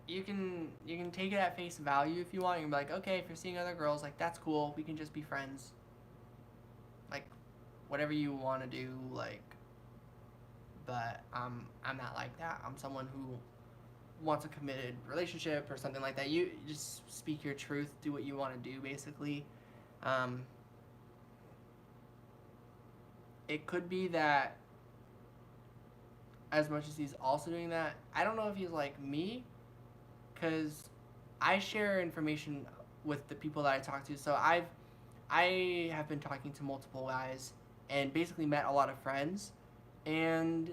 you can take it at face value if you want. You can be like, okay, if you're seeing other girls, like, that's cool. We can just be friends. Like, whatever you want to do, like, but I'm not like that. I'm someone who wants a committed relationship or something like that. You just speak your truth, do what you want to do, basically. Um, it could be that as much as he's also doing that, I don't know if he's like me, because I share information with the people that I talk to. So I have been talking to multiple guys and basically met a lot of friends, and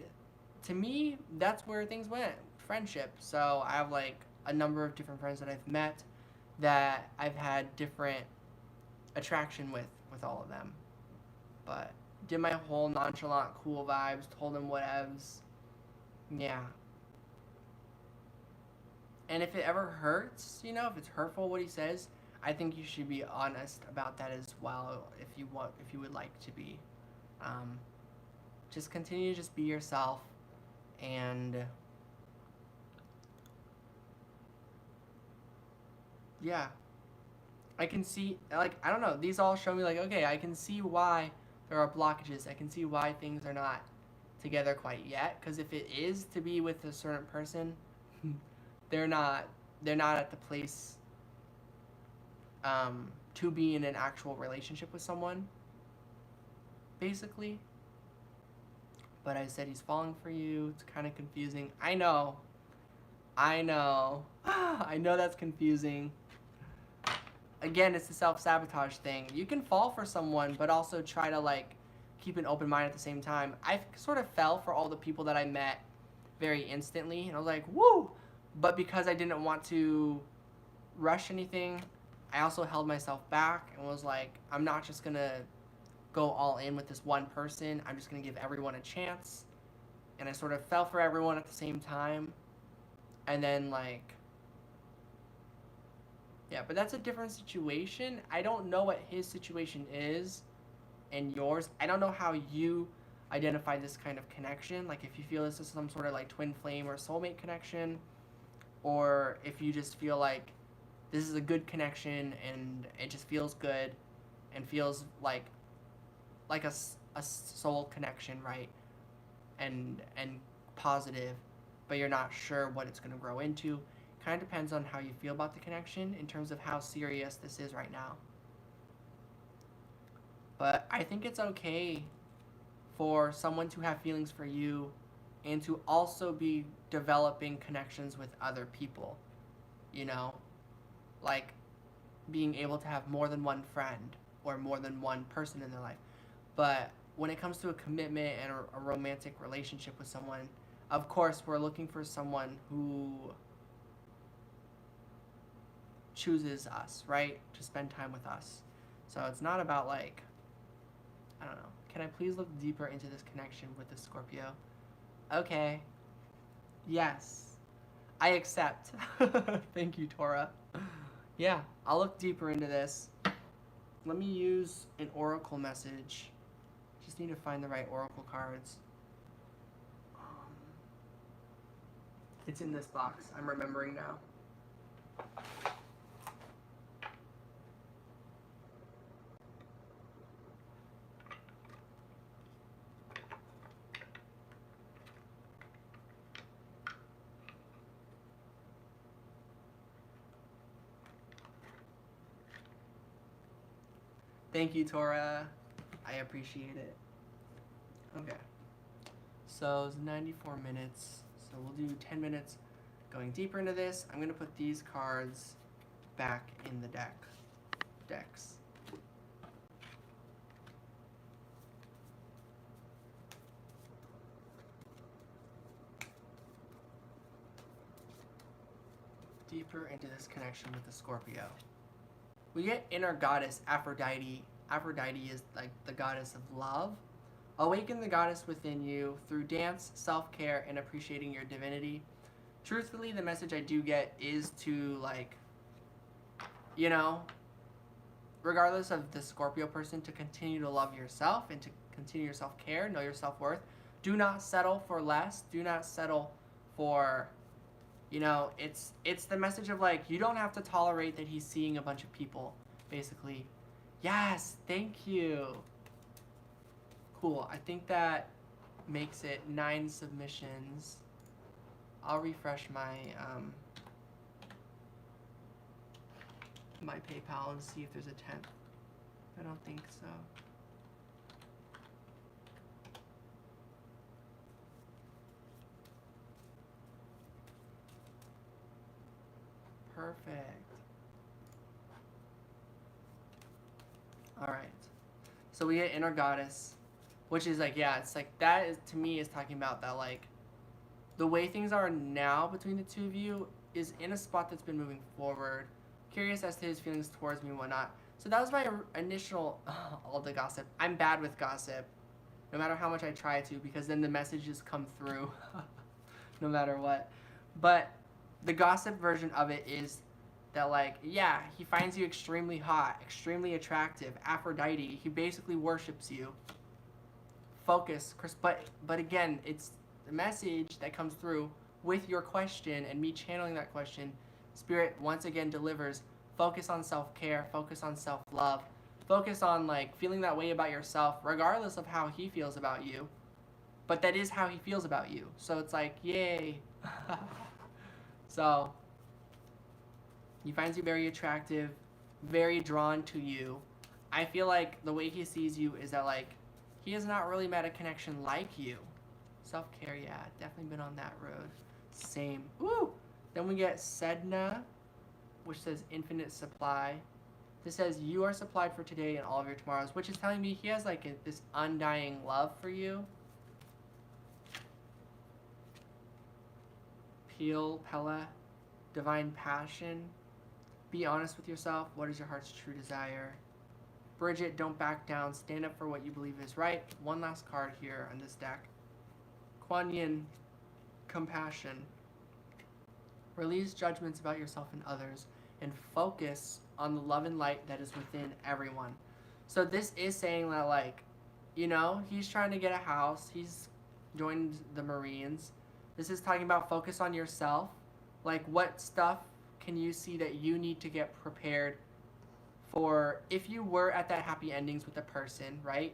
to me, that's where things went, friendship. So I have like a number of different friends that I've met that I've had different attraction with all of them. But did my whole nonchalant, cool vibes, told them whatevs. Yeah. And if it ever hurts, if it's hurtful what he says, I think you should be honest about that as well if you would like to be. Um, just continue to just be yourself, and yeah, I can see, like, I don't know, these all show me, like, okay, I can see why there are blockages. I can see why things are not together quite yet, because if it is to be with a certain person, they're not at the place to be in an actual relationship with someone, basically. But I said he's falling for you. It's kind of confusing. I know. I know that's confusing. Again, it's the self-sabotage thing. You can fall for someone, but also try to, like, keep an open mind at the same time. I sort of fell for all the people that I met very instantly, and I was like, woo! But because I didn't want to rush anything, I also held myself back and was like, I'm not just going to go all in with this one person. I'm just going to give everyone a chance. And I sort of fell for everyone at the same time. And then, like, yeah, but that's a different situation. I don't know what his situation is and yours. I don't know how you identify this kind of connection. Like, if you feel this is some sort of, like, twin flame or soulmate connection, or if you just feel like this is a good connection and it just feels good and feels like a soul connection, right? And positive, but you're not sure what it's going to grow into. Kind of depends on how you feel about the connection in terms of how serious this is right now. But I think it's okay for someone to have feelings for you and to also be developing connections with other people, like being able to have more than one friend or more than one person in their life. But when it comes to a commitment and a romantic relationship with someone, of course, we're looking for someone who chooses us, right? To spend time with us. So it's not about, like, I don't know. Can I please look deeper into this connection with the Scorpio? Okay. Yes. I accept. Thank you, Tora. Yeah, I'll look deeper into this. Let me use an oracle message. Just need to find the right oracle cards. It's in this box. I'm remembering now. Thank you, Tora. I appreciate it. Okay. So it's 94 minutes. So we'll do 10 minutes going deeper into this. I'm going to put these cards back in the decks. Deeper into this connection with the Scorpio. We get inner goddess Aphrodite. Aphrodite is like the goddess of love. Awaken the goddess within you through dance, self-care, and appreciating your divinity. Truthfully, the message I do get is to, like, regardless of the Scorpio person, to continue to love yourself and to continue your self-care, know your self-worth. Do not settle for less. Do not settle for, you know, it's the message of like, you don't have to tolerate that he's seeing a bunch of people, basically. Yes, thank you. Cool. I think that makes it 9 submissions. I'll refresh my my PayPal and see if there's a 10th. I don't think so. Perfect. All right. So we get inner goddess, which is like, yeah, it's like that is, to me, is talking about that, like, the way things are now between the two of you is in a spot that's been moving forward. Curious as to his feelings towards me and whatnot. So that was my initial, all the gossip. I'm bad with gossip, no matter how much I try to, because then the messages come through, no matter what. But the gossip version of it is that, like, yeah, he finds you extremely hot, extremely attractive, Aphrodite. He basically worships you. Focus, Chris. But again, it's the message that comes through with your question and me channeling that question. Spirit once again delivers. Focus on self-care. Focus on self-love. Focus on, like, feeling that way about yourself, regardless of how he feels about you. But that is how he feels about you. So it's like, yay. So he finds you very attractive, very drawn to you. I feel like the way he sees you is that, like, he has not really met a connection like you. Self-care, yeah, definitely been on that road. Same. Woo! Then we get Sedna, which says infinite supply. This says you are supplied for today and all of your tomorrows, which is telling me he has, like, this undying love for you. Pella, divine passion. Be honest with yourself. What is your heart's true desire? Bridget, don't back down. Stand up for what you believe is right. One last card here on this deck. Kuan Yin, compassion. Release judgments about yourself and others and focus on the love and light that is within everyone. So this is saying that, like, you know, he's trying to get a house. He's joined the Marines. This is talking about focus on yourself. Like, what stuff can you see that you need to get prepared for if you were at that happy endings with a person, right?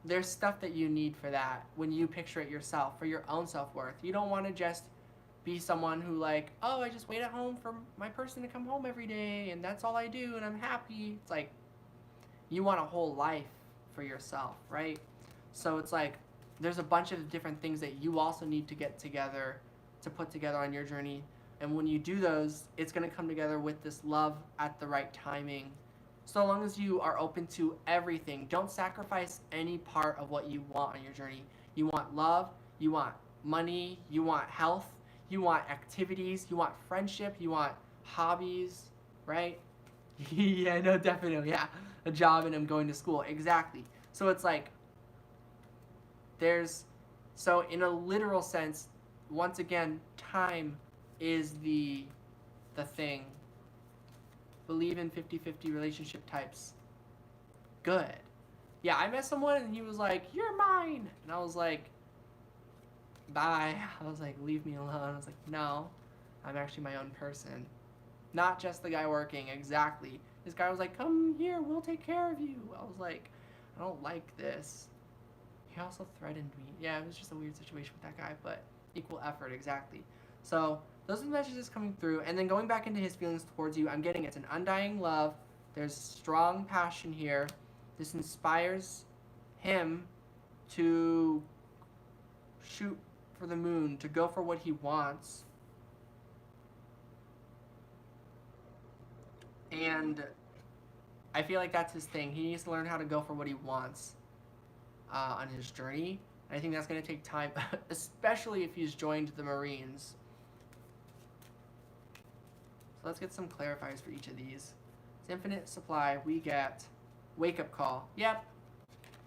There's stuff that you need for that when you picture it yourself, for your own self-worth. You don't want to just be someone who, like, oh, I just wait at home for my person to come home every day and that's all I do and I'm happy. It's like, you want a whole life for yourself, right? So it's like, there's a bunch of different things that you also need to get together, to put together on your journey. And when you do those, it's going to come together with this love at the right timing. So long as you are open to everything, don't sacrifice any part of what you want on your journey. You want love, you want money, you want health, you want activities, you want friendship, you want hobbies, right? Yeah, no, definitely, yeah. A job and I'm going to school, exactly. So it's like, so in a literal sense, once again, time is the thing. Believe in 50-50 relationship types. Good. Yeah, I met someone and he was like, you're mine. And I was like, bye. I was like, leave me alone. I was like, no, I'm actually my own person. Not just the guy working, exactly. This guy was like, come here, we'll take care of you. I was like, I don't like this. He also threatened me. Yeah, it was just a weird situation with that guy, but equal effort, exactly. So those are the messages coming through. And then going back into his feelings towards you, I'm getting it's an undying love. There's strong passion here. This inspires him to shoot for the moon, to go for what he wants. And I feel like that's his thing. He needs to learn how to go for what he wants on his journey. And I think that's going to take time, especially if he's joined the Marines. So let's get some clarifiers for each of these. It's infinite supply. We get wake-up call. Yep.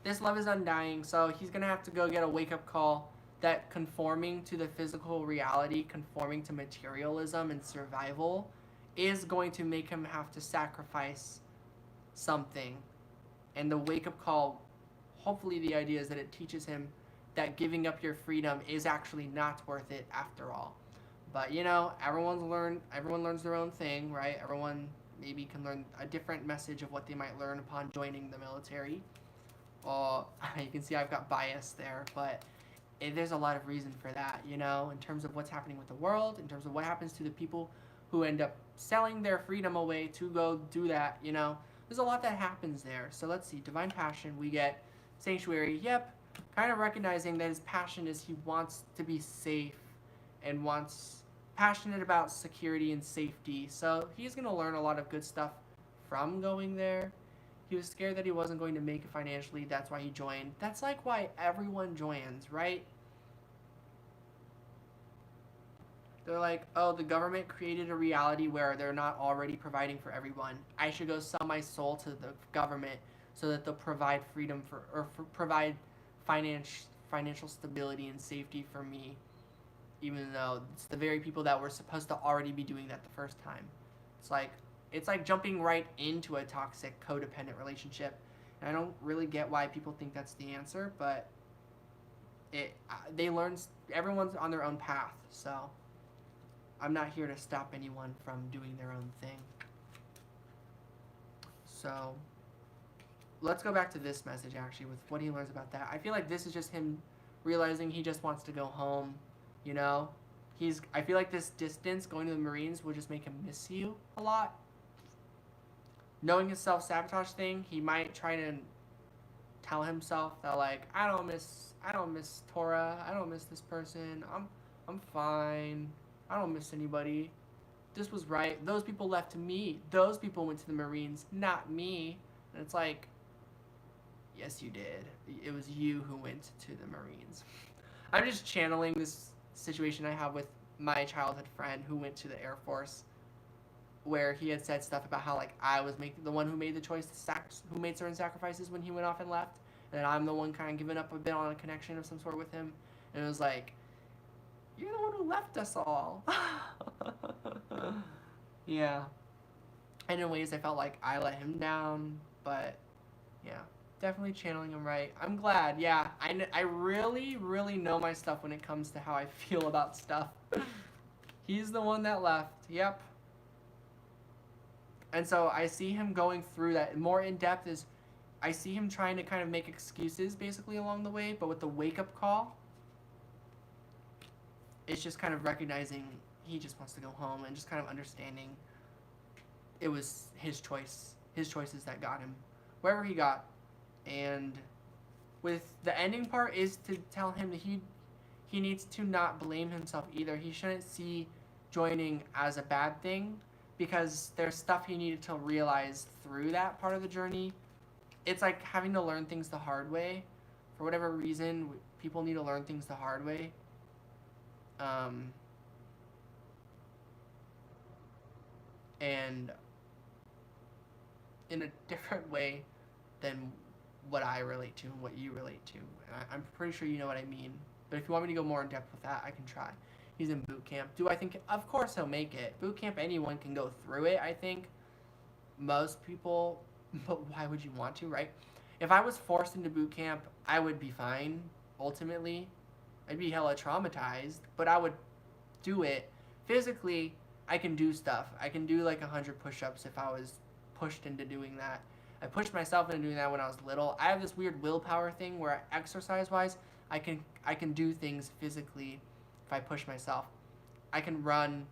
This love is undying, so he's going to have to go get a wake-up call that conforming to the physical reality, conforming to materialism and survival is going to make him have to sacrifice something. And the wake-up call, hopefully the idea is that it teaches him that giving up your freedom is actually not worth it after all. But you know, everyone learns their own thing, right? Everyone maybe can learn a different message of what they might learn upon joining the military. You can see I've got bias there, but there's a lot of reason for that, you know, in terms of what's happening with the world, in terms of what happens to the people who end up selling their freedom away to go do that, you know. There's a lot that happens there. So let's see, divine passion, we get sanctuary. Yep, kind of recognizing that his passion is he wants to be safe and passionate about security and safety. So he's going to learn a lot of good stuff from going there. He was scared that he wasn't going to make it financially. That's why he joined. That's like why everyone joins, right? They're like, oh, the government created a reality where they're not already providing for everyone. I should go sell my soul to the government so that they'll provide freedom provide financial stability and safety for me, even though it's the very people that were supposed to already be doing that the first time. It's like jumping right into a toxic, codependent relationship. And I don't really get why people think that's the answer, but everyone's on their own path, so I'm not here to stop anyone from doing their own thing. So let's go back to this message, actually, with what he learns about that. I feel like this is just him realizing he just wants to go home, you know? I feel like this distance, going to the Marines, will just make him miss you a lot. Knowing his self-sabotage thing, he might try to tell himself that, like, I don't miss Torah, I don't miss this person, I'm fine, I don't miss anybody. This was right. Those people left to me. Those people went to the Marines, not me. And it's like, yes, you did. It was you who went to the Marines. I'm just channeling this situation I have with my childhood friend who went to the Air Force, where he had said stuff about how, like, I was the one who made the choice who made certain sacrifices when he went off and left, and I'm the one kind of giving up a bit on a connection of some sort with him. And it was like, you're the one who left us all. Yeah. And in ways I felt like I let him down, but yeah, definitely channeling him right. I'm glad. Yeah, I really, really know my stuff when it comes to how I feel about stuff. He's the one that left. Yep. And so I see him going through that more in depth. Is I see him trying to kind of make excuses basically along the way, but with the wake-up call, it's just kind of recognizing he just wants to go home and just kind of understanding it was his choices that got him wherever he got. And with the ending part is to tell him that he needs to not blame himself either. He shouldn't see joining as a bad thing, because there's stuff he needed to realize through that part of the journey. It's like having to learn things the hard way. For whatever reason, people need to learn things the hard way. And in a different way than what I relate to and what you relate to. And I'm pretty sure you know what I mean. But if you want me to go more in depth with that, I can try. He's in boot camp. Do I think? Of course he'll make it. Boot camp, anyone can go through it, I think. Most people, but why would you want to, right? If I was forced into boot camp, I would be fine, ultimately. I'd be hella traumatized, but I would do it. Physically, I can do stuff. I can do like 100 push-ups if I was pushed into doing that. I pushed myself into doing that when I was little. I have this weird willpower thing where exercise-wise, I can do things physically if I push myself. I can run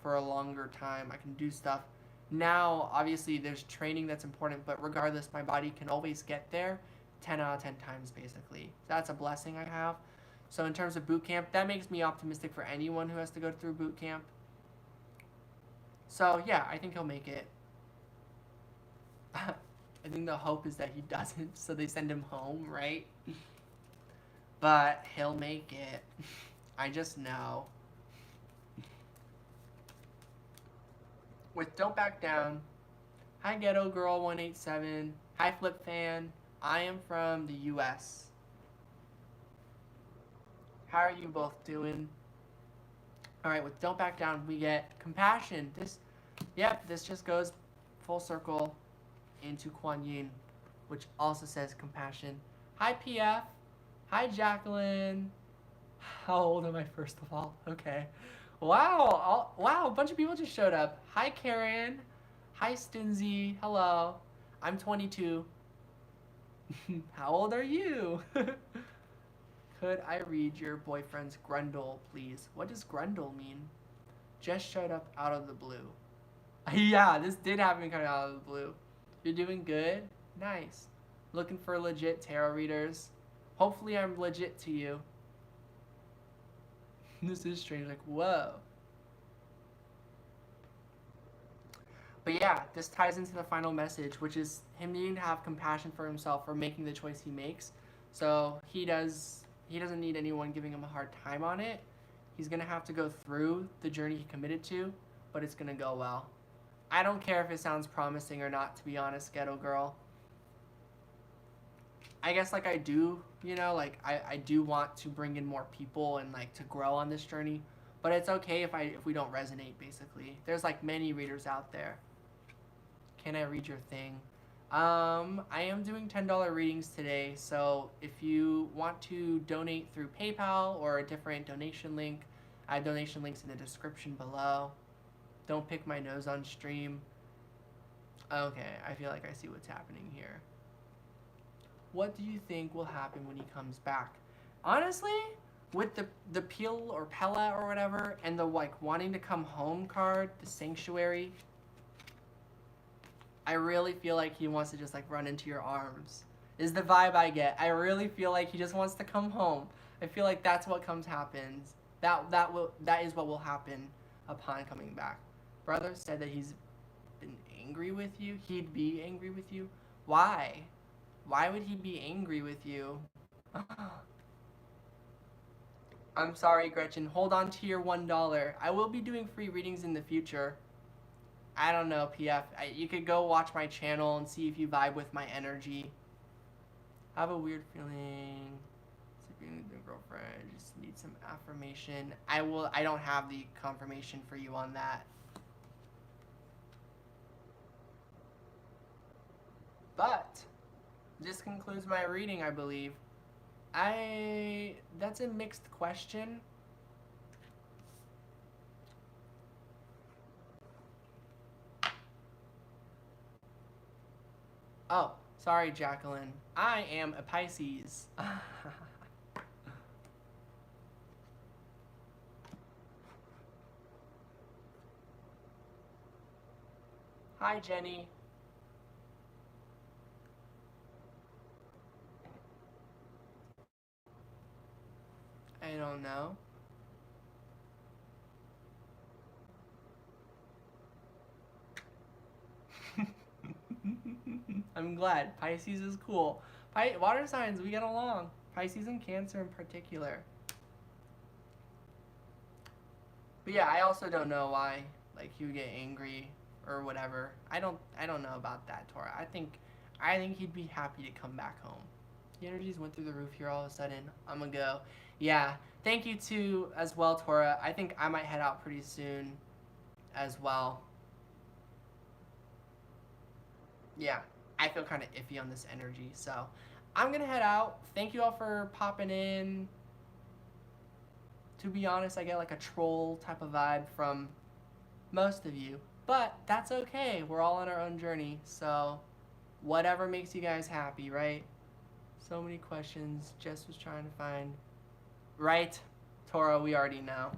for a longer time. I can do stuff. Now, obviously, there's training that's important, but regardless, my body can always get there 10 out of 10 times, basically. That's a blessing I have. So in terms of boot camp, that makes me optimistic for anyone who has to go through boot camp. So, yeah, I think he'll make it. I think the hope is that he doesn't, so they send him home, right? But he'll make it. I just know. With Don't Back Down, hi Ghetto Girl 187, hi Flip Fan, I am from the US. How are you both doing? Alright, with Don't Back Down, we get compassion. Yep, this just goes full circle into Kuan Yin, which also says compassion. Hi, PF. Hi, Jacqueline. How old am I, first of all? Okay. Wow, wow, a bunch of people just showed up. Hi, Karen. Hi, Stinzy. Hello. I'm 22. How old are you? Could I read your boyfriend's grundle, please? What does grundle mean? Just showed up out of the blue. Yeah, this did happen kind of out of the blue. You're doing good? Nice. Looking for legit tarot readers? Hopefully I'm legit to you. This is strange, like, whoa. But yeah, this ties into the final message, which is him needing to have compassion for himself for making the choice he makes. So he doesn't need anyone giving him a hard time on it. He's gonna have to go through the journey he committed to, but it's gonna go well. I don't care if it sounds promising or not, to be honest, Ghetto Girl. I guess like I do, you know, like I do want to bring in more people and like to grow on this journey. But it's okay if we don't resonate, basically. There's like many readers out there. Can I read your thing? I am doing $10 readings today, so if you want to donate through PayPal or a different donation link, I have donation links in the description below. Don't pick my nose on stream. Okay, I feel like I see what's happening here. What do you think will happen when he comes back? Honestly, with the peel or Pella or whatever, and the like wanting to come home card, the sanctuary, I really feel like he wants to just like run into your arms. Is the vibe I get. I really feel like he just wants to come home. I feel like that's what happens. That is what will happen upon coming back. Brother said that he's been angry with you. He'd be angry with you. Why? Why would he be angry with you? I'm sorry, Gretchen. Hold on to your $1. I will be doing free readings in the future. I don't know, PF. You could go watch my channel and see if you vibe with my energy. I have a weird feeling. Sleeping with your girlfriend. I just need some affirmation. I don't have the confirmation for you on that. But this concludes my reading, I believe. That's a mixed question. Oh, sorry, Jacqueline. I am a Pisces. Hi, Jenny. I don't know. I'm glad. Pisces is cool. Water signs, we get along. Pisces and Cancer in particular. But yeah, I also don't know why like he would get angry or whatever. I don't know about that, Tora. I think he'd be happy to come back home. The energies went through the roof here all of a sudden. I'm gonna go. Yeah. Thank you too as well, Tora. I think I might head out pretty soon as well. Yeah. I feel kind of iffy on this energy, so I'm gonna head out. Thank you all for popping in. To be honest, I get like a troll type of vibe from most of you, but that's okay. We're all on our own journey, so whatever makes you guys happy, right? So many questions. Jess was trying to find. Right, Tora, we already know.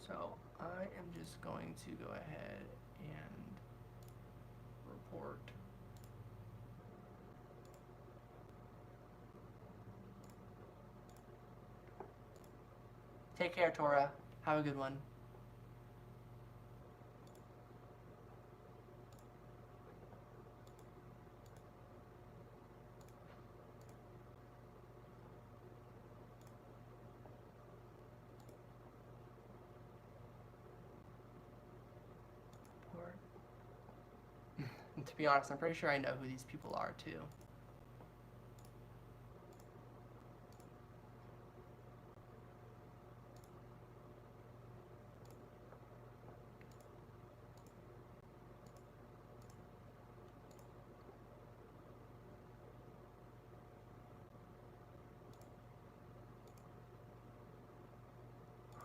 So I am just going to go ahead and report. Take care, Tora. Have a good one. And to be honest, I'm pretty sure I know who these people are too.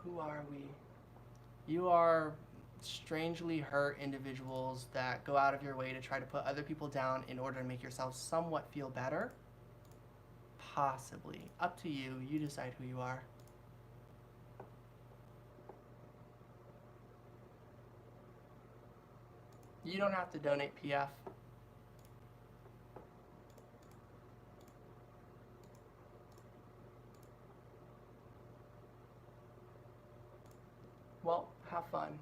Who are we? You are strangely hurt individuals that go out of your way to try to put other people down in order to make yourself somewhat feel better. Possibly. Up to you. You decide who you are. You don't have to donate PF. Well, have fun.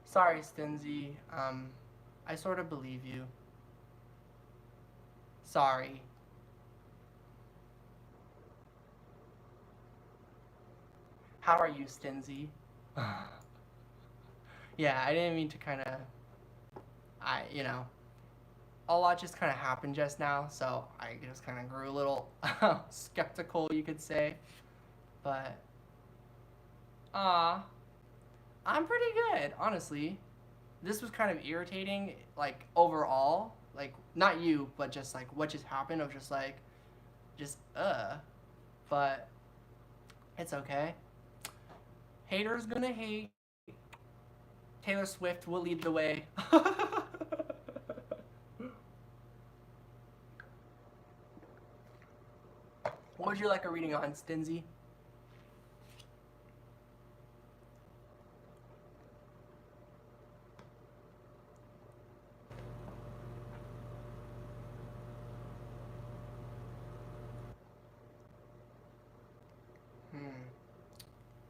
Sorry, Stinzy. I sort of believe you. Sorry. How are you, Stinzy? Yeah, I didn't mean to kind of, a lot just kind of happened just now, so I just kind of grew a little skeptical, you could say. But, I'm pretty good, honestly. This was kind of irritating, like, overall. Like, not you, but just, like, what just happened of just, like, But, it's okay. Haters gonna hate. Taylor Swift will lead the way. What would you like a reading on, Stinzy?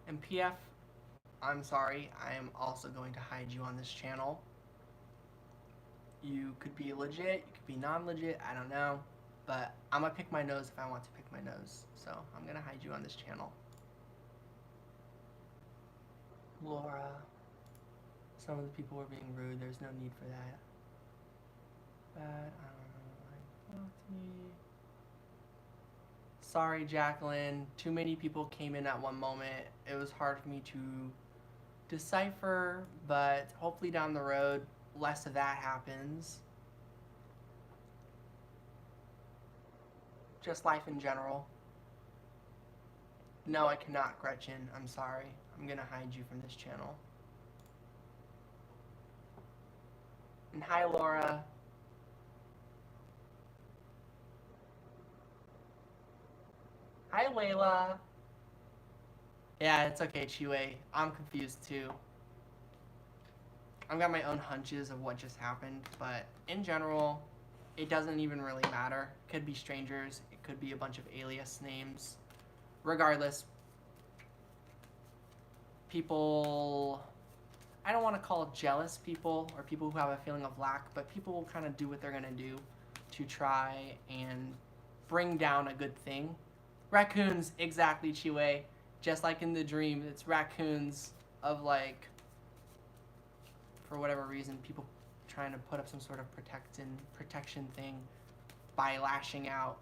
And PF, I'm sorry, I am also going to hide you on this channel. You could be legit, you could be non-legit, I don't know. But I'm gonna pick my nose if I want to pick my nose. So I'm gonna hide you on this channel. Laura. Some of the people were being rude, there's no need for that. But I don't know, like, me. Sorry, Jacqueline. Too many people came in at one moment. It was hard for me to decipher, but hopefully down the road, less of that happens. Just life in general. No, I cannot, Gretchen. I'm sorry. I'm gonna hide you from this channel. And hi, Laura. Hi, Layla. Yeah, it's okay, Chiwe. I'm confused too. I've got my own hunches of what just happened, but in general, it doesn't even really matter. It could be strangers, it could be a bunch of alias names. Regardless, people, I don't want to call jealous people or people who have a feeling of lack, but people will kind of do what they're going to do to try and bring down a good thing. Raccoons, exactly, Chiwe. Just like in the dream, it's raccoons of, like, for whatever reason, people trying to put up some sort of protection thing by lashing out.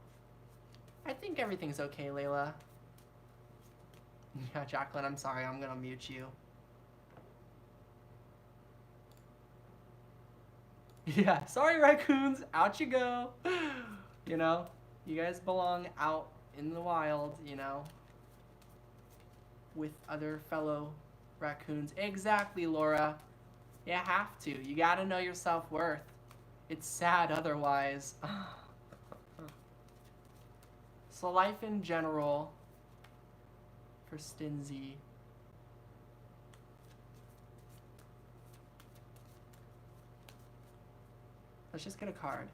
I think everything's okay, Layla. Yeah, Jacqueline, I'm sorry, I'm gonna mute you. Yeah, sorry, raccoons, out you go. You know, you guys belong out in the wild, you know, with other fellow raccoons. Exactly, Laura. You have to. You gotta know your self-worth. It's sad otherwise. So life in general for Stinzy. Let's just get a card.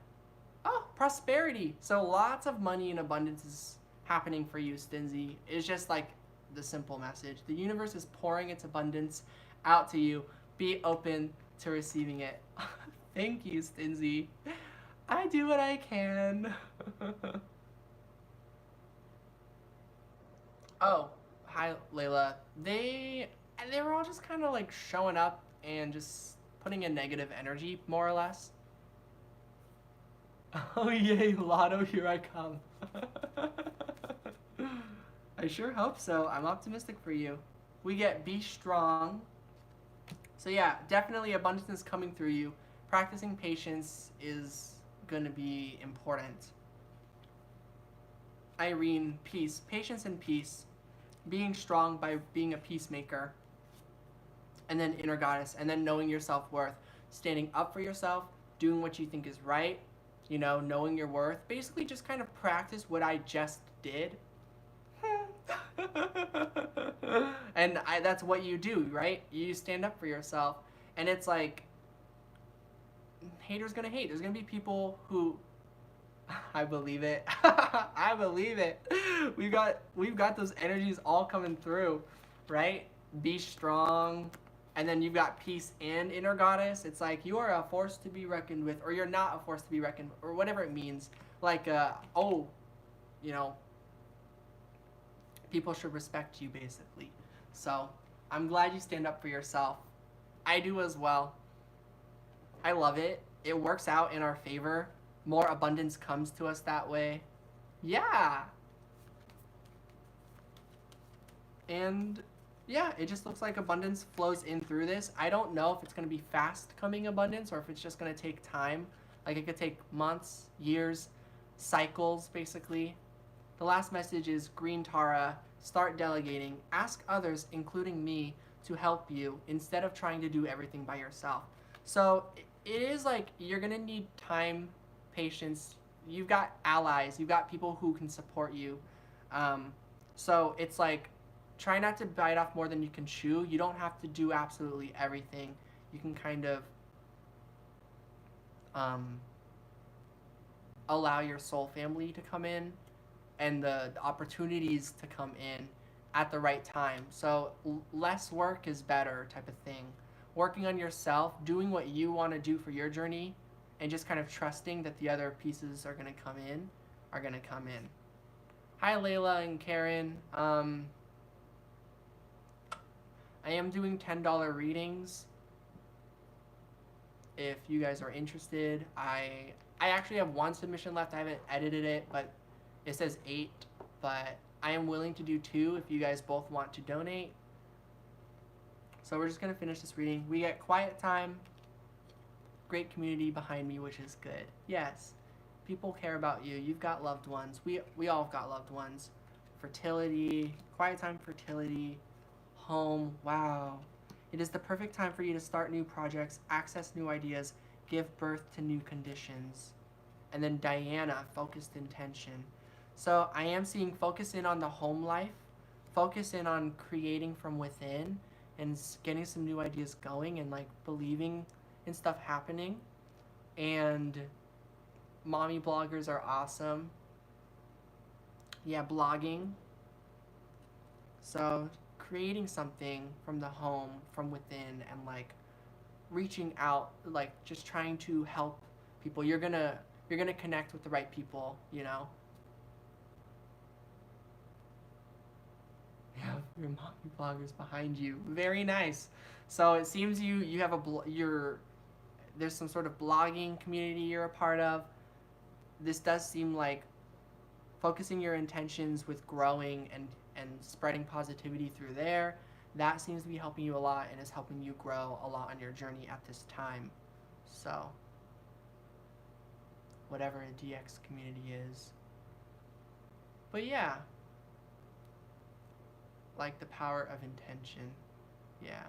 Oh, prosperity. So lots of money and abundance is happening for you, Stinzy. It's just like the simple message. The universe is pouring its abundance out to you. Be open to receiving it. Thank you, Stinzy. I do what I can. Oh, Hi, Layla. They were all just kind of like showing up and just putting in negative energy, more or less. Oh yay, Lotto, here I come. I sure hope so. I'm optimistic for you. We get be strong. So yeah, definitely abundance is coming through you. Practicing patience is going to be important. Irene, peace. Patience and peace. Being strong by being a peacemaker. And then inner goddess. And then knowing your self-worth. Standing up for yourself. Doing what you think is right. You know, knowing your worth. Basically just kind of practice what I just did. And that's what you do, right? You stand up for yourself. And it's like, haters gonna hate. There's gonna be people who, I believe it. I believe it. We've got those energies all coming through, right? Be strong. And then you've got peace and inner goddess. It's like you are a force to be reckoned with, or you're not a force to be reckoned with, or whatever it means. Like, you know, people should respect you, basically. So I'm glad you stand up for yourself. I do as well. I love it. It works out in our favor. More abundance comes to us that way. Yeah. And yeah, it just looks like abundance flows in through this. I don't know if it's going to be fast coming abundance or if it's just going to take time. Like it could take months, years, cycles, basically. The last message is Green Tara, start delegating. Ask others, including me, to help you instead of trying to do everything by yourself. So it is like you're going to need time, patience. You've got allies. You've got people who can support you. So it's like try not to bite off more than you can chew. You don't have to do absolutely everything. You can kind of allow your soul family to come in and the opportunities to come in at the right time. So less work is better type of thing. Working on yourself, doing what you want to do for your journey, and just kind of trusting that the other pieces are going to come in. Hi, Layla and Karen. I am doing $10 readings. If you guys are interested, I actually have one submission left. I haven't edited it, but it says 8, but I am willing to do 2 if you guys both want to donate. So we're just going to finish this reading. We get quiet time, great community behind me, which is good. Yes, people care about you. You've got loved ones. We all have got loved ones. Fertility, quiet time, fertility, home. Wow. It is the perfect time for you to start new projects, access new ideas, give birth to new conditions. And then Diana, focused intention. So I am seeing focus in on the home life, focus in on creating from within and getting some new ideas going and like believing in stuff happening. And mommy bloggers are awesome. Yeah, blogging. So creating something from the home, from within, and like reaching out, like just trying to help people. You're gonna connect with the right people, you know. Yeah, your mommy bloggers behind you. Very nice. So it seems you have there's some sort of blogging community you're a part of. This does seem like focusing your intentions with growing and spreading positivity through there. That seems to be helping you a lot and is helping you grow a lot on your journey at this time. So whatever a DX community is. But yeah, like the power of intention. Yeah.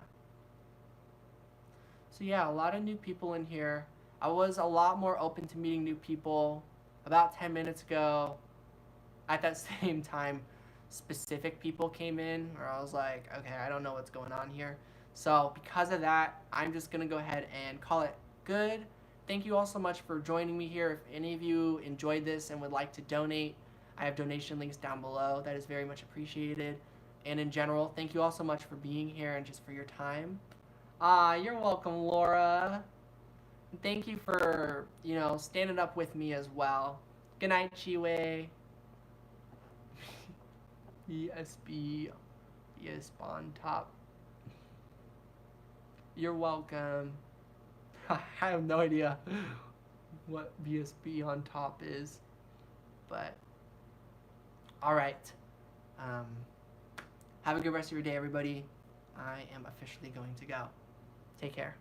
So yeah, a lot of new people in here. I was a lot more open to meeting new people about 10 minutes ago. At that same time, specific people came in, or I was like, okay, I don't know what's going on here. So because of that, I'm just going to go ahead and call it good. Thank you all so much for joining me here. If any of you enjoyed this and would like to donate, I have donation links down below. That is very much appreciated. And in general, thank you all so much for being here and just for your time. You're welcome, Laura. And thank you for, standing up with me as well. Good night, Chiwe. ESB. BSB on top. You're welcome. I have no idea what BSB on top is, but all right. Have a good rest of your day, everybody. I am officially going to go. Take care.